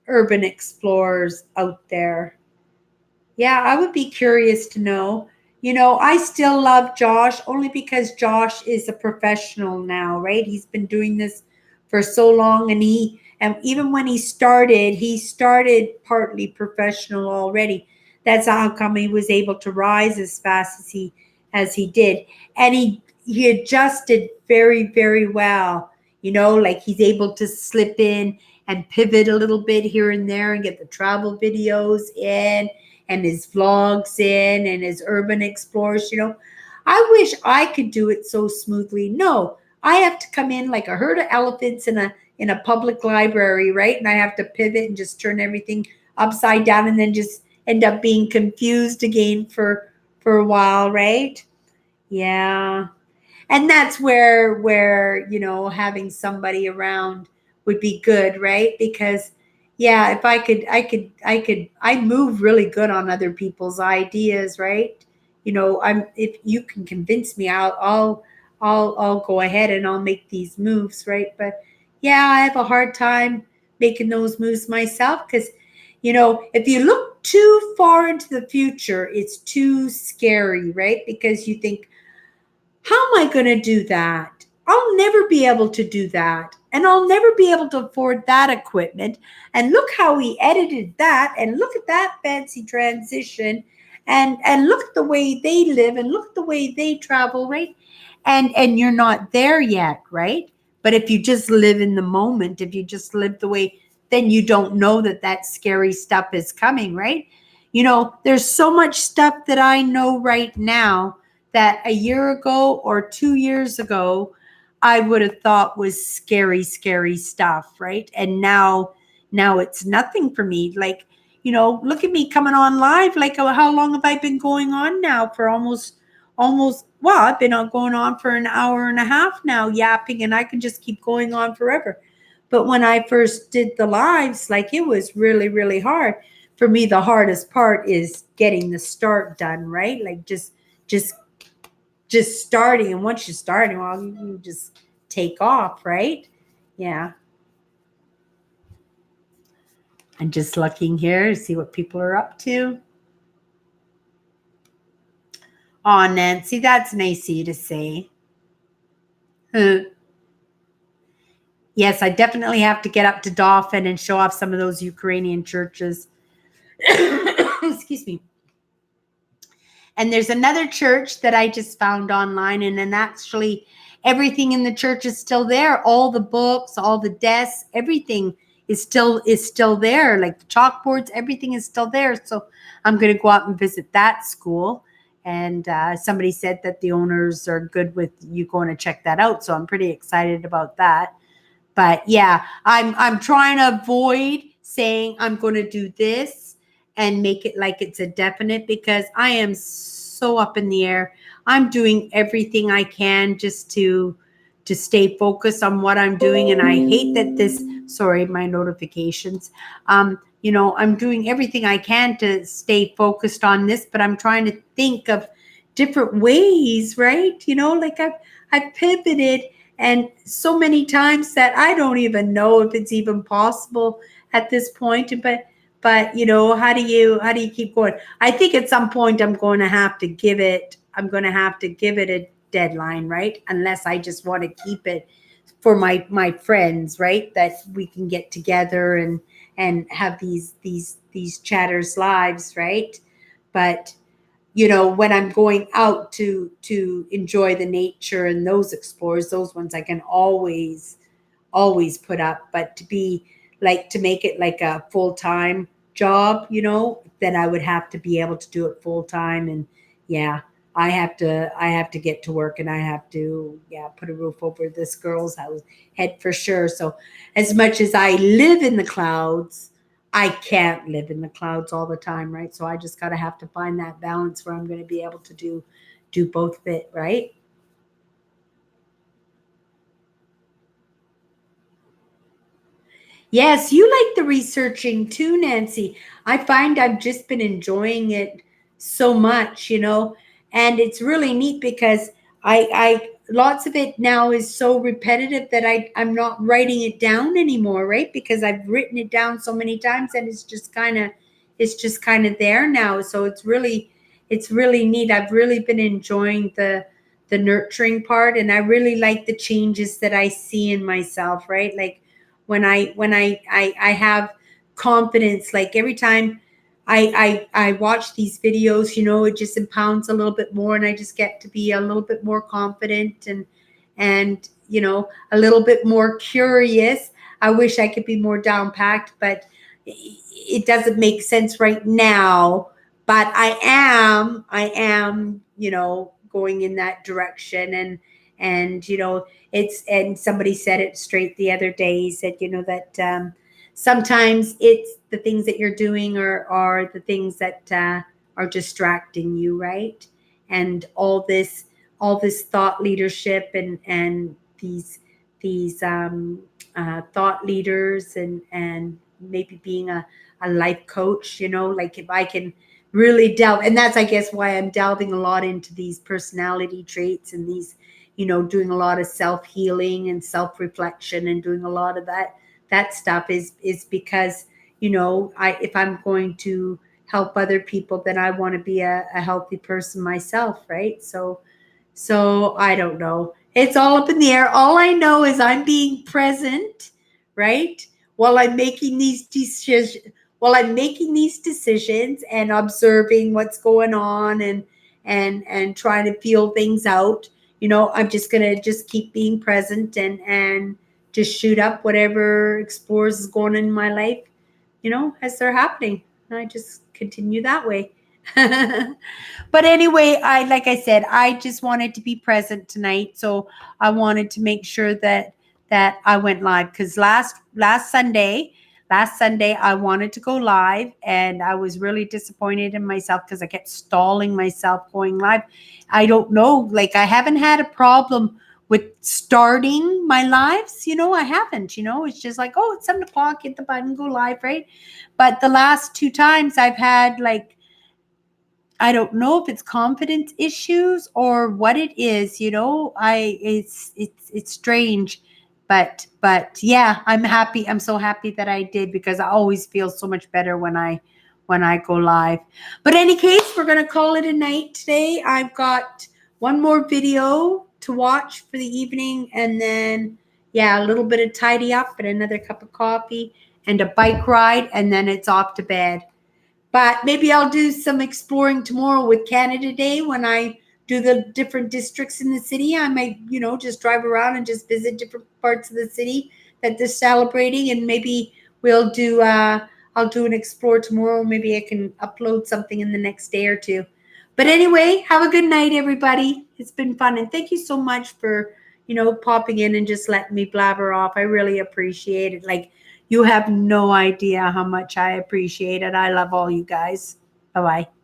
urban explorers out there? Yeah, I would be curious to know. I still love Josh only because Josh is a professional now, right? He's been doing this for so long, and even when he started partly professional already. That's how come he was able to rise as fast as he did. And he adjusted very, very well. Like he's able to slip in and pivot a little bit here and there and get the travel videos in and his vlogs in and his urban explorers. I wish I could do it so smoothly. No, I have to come in like a herd of elephants in a public library, right? And I have to pivot and just turn everything upside down, and then just end up being confused again for a while, right? Yeah. And that's where having somebody around would be good, right? Because yeah, if I move really good on other people's ideas, right? I'm if you can convince me, I'll go ahead and I'll make these moves, right? But yeah, I have a hard time making those moves myself, because if you look too far into the future, it's too scary, right? Because you think, how am I going to do that? I'll never be able to do that. And I'll never be able to afford that equipment. And look how he edited that. And look at that fancy transition. And look at the way they live, and look at the way they travel, right? And you're not there yet, right? But if you just live in the moment, if you just live the way, then you don't know that scary stuff is coming, right? There's so much stuff that I know right now that a year ago or 2 years ago, I would have thought was scary, scary stuff, right? And now it's nothing for me. Like, look at me coming on live. Like, how long have I been going on now? For well, I've been going on for an hour and a half now, yapping, and I can just keep going on forever. But when I first did the lives, like, it was really, really hard. For me, the hardest part is getting the start done, right? Like just starting. And once you start, well, you just take off, right? Yeah. I'm just looking here to see what people are up to. Oh, Nancy, that's nice of you to say. Yes, I definitely have to get up to Dauphin and show off some of those Ukrainian churches. Excuse me. And there's another church that I just found online, and then actually everything in the church is still there. All the books, all the desks, everything is still there. Like the chalkboards, everything is still there. So I'm going to go out and visit that school. And somebody said that the owners are good with you going to check that out. So I'm pretty excited about that. But yeah, I'm trying to avoid saying I'm going to do this and make it like it's a definite, because I am so up in the air. I'm doing everything I can just to stay focused on what I'm doing, and I hate that this, sorry, my notifications. I'm doing everything I can to stay focused on this, but I'm trying to think of different ways, right? Like I've pivoted, and so many times that I don't even know if it's even possible at this point. But how do you keep going? I think at some point I'm going to have to give it a deadline, right? Unless I just want to keep it for my friends, right? That we can get together and have these chatters lives, right? But when I'm going out to enjoy the nature and those explores, those ones I can always put up. But to make it like a full-time job, then I would have to be able to do it full time. And yeah, I have to get to work, and I have to, yeah, put a roof over this girl's house head for sure. So as much as I live in the clouds, I can't live in the clouds all the time, right? So I just gotta have to find that balance where I'm going to be able to do both of it, right? Yes, you like the researching too, Nancy. I find I've just been enjoying it so much, and it's really neat because I lots of it now is so repetitive that I'm not writing it down anymore, right? Because I've written it down so many times, and it's just kind of there now. So it's really neat. I've really been enjoying the nurturing part, and I really like the changes that I see in myself, right? Like when I have confidence, like every time I watch these videos, it just impounds a little bit more, and I just get to be a little bit more confident and a little bit more curious. I wish I could be more down packed, but it doesn't make sense right now. But I am going in that direction. And and somebody said it straight the other day. He said, that sometimes it's the things that you're doing are the things that are distracting you, right? And all this thought leadership and these thought leaders and maybe being a life coach, like if I can really delve, and that's, I guess, why I'm delving a lot into these personality traits and these, doing a lot of self-healing and self-reflection and doing a lot of that stuff is because, if I'm going to help other people, then I want to be a healthy person myself, right? So I don't know. It's all up in the air. All I know is I'm being present, right? While I'm making these decisions, and observing what's going on and trying to feel things out. I'm just gonna just keep being present and just shoot up whatever explores is going on in my life, as they're happening. And I just continue that way. But anyway, like I said, I just wanted to be present tonight. So I wanted to make sure that I went live, because last Sunday I wanted to go live, and I was really disappointed in myself because I kept stalling myself going live. I don't know, like I haven't had a problem with starting my lives. I haven't. It's just like, oh, it's 7 o'clock, hit the button, go live, right? But the last two times I've had, like, I don't know if it's confidence issues or what it is, it's strange. But yeah, I'm happy. I'm so happy that I did, because I always feel so much better when I go live. But in any case, we're gonna call it a night today. I've got one more video to watch for the evening, and then yeah, a little bit of tidy up and another cup of coffee and a bike ride, and then it's off to bed. But maybe I'll do some exploring tomorrow with Canada Day when I do the different districts in the city. I might, just drive around and just visit different parts of the city that they're celebrating, and maybe we'll do I'll do an explore tomorrow. Maybe I can upload something in the next day or two. But anyway, have a good night, everybody. It's been fun, and thank you so much for popping in and just letting me blabber off. I really appreciate it. Like, you have no idea how much I appreciate it. I love all you guys. Bye bye.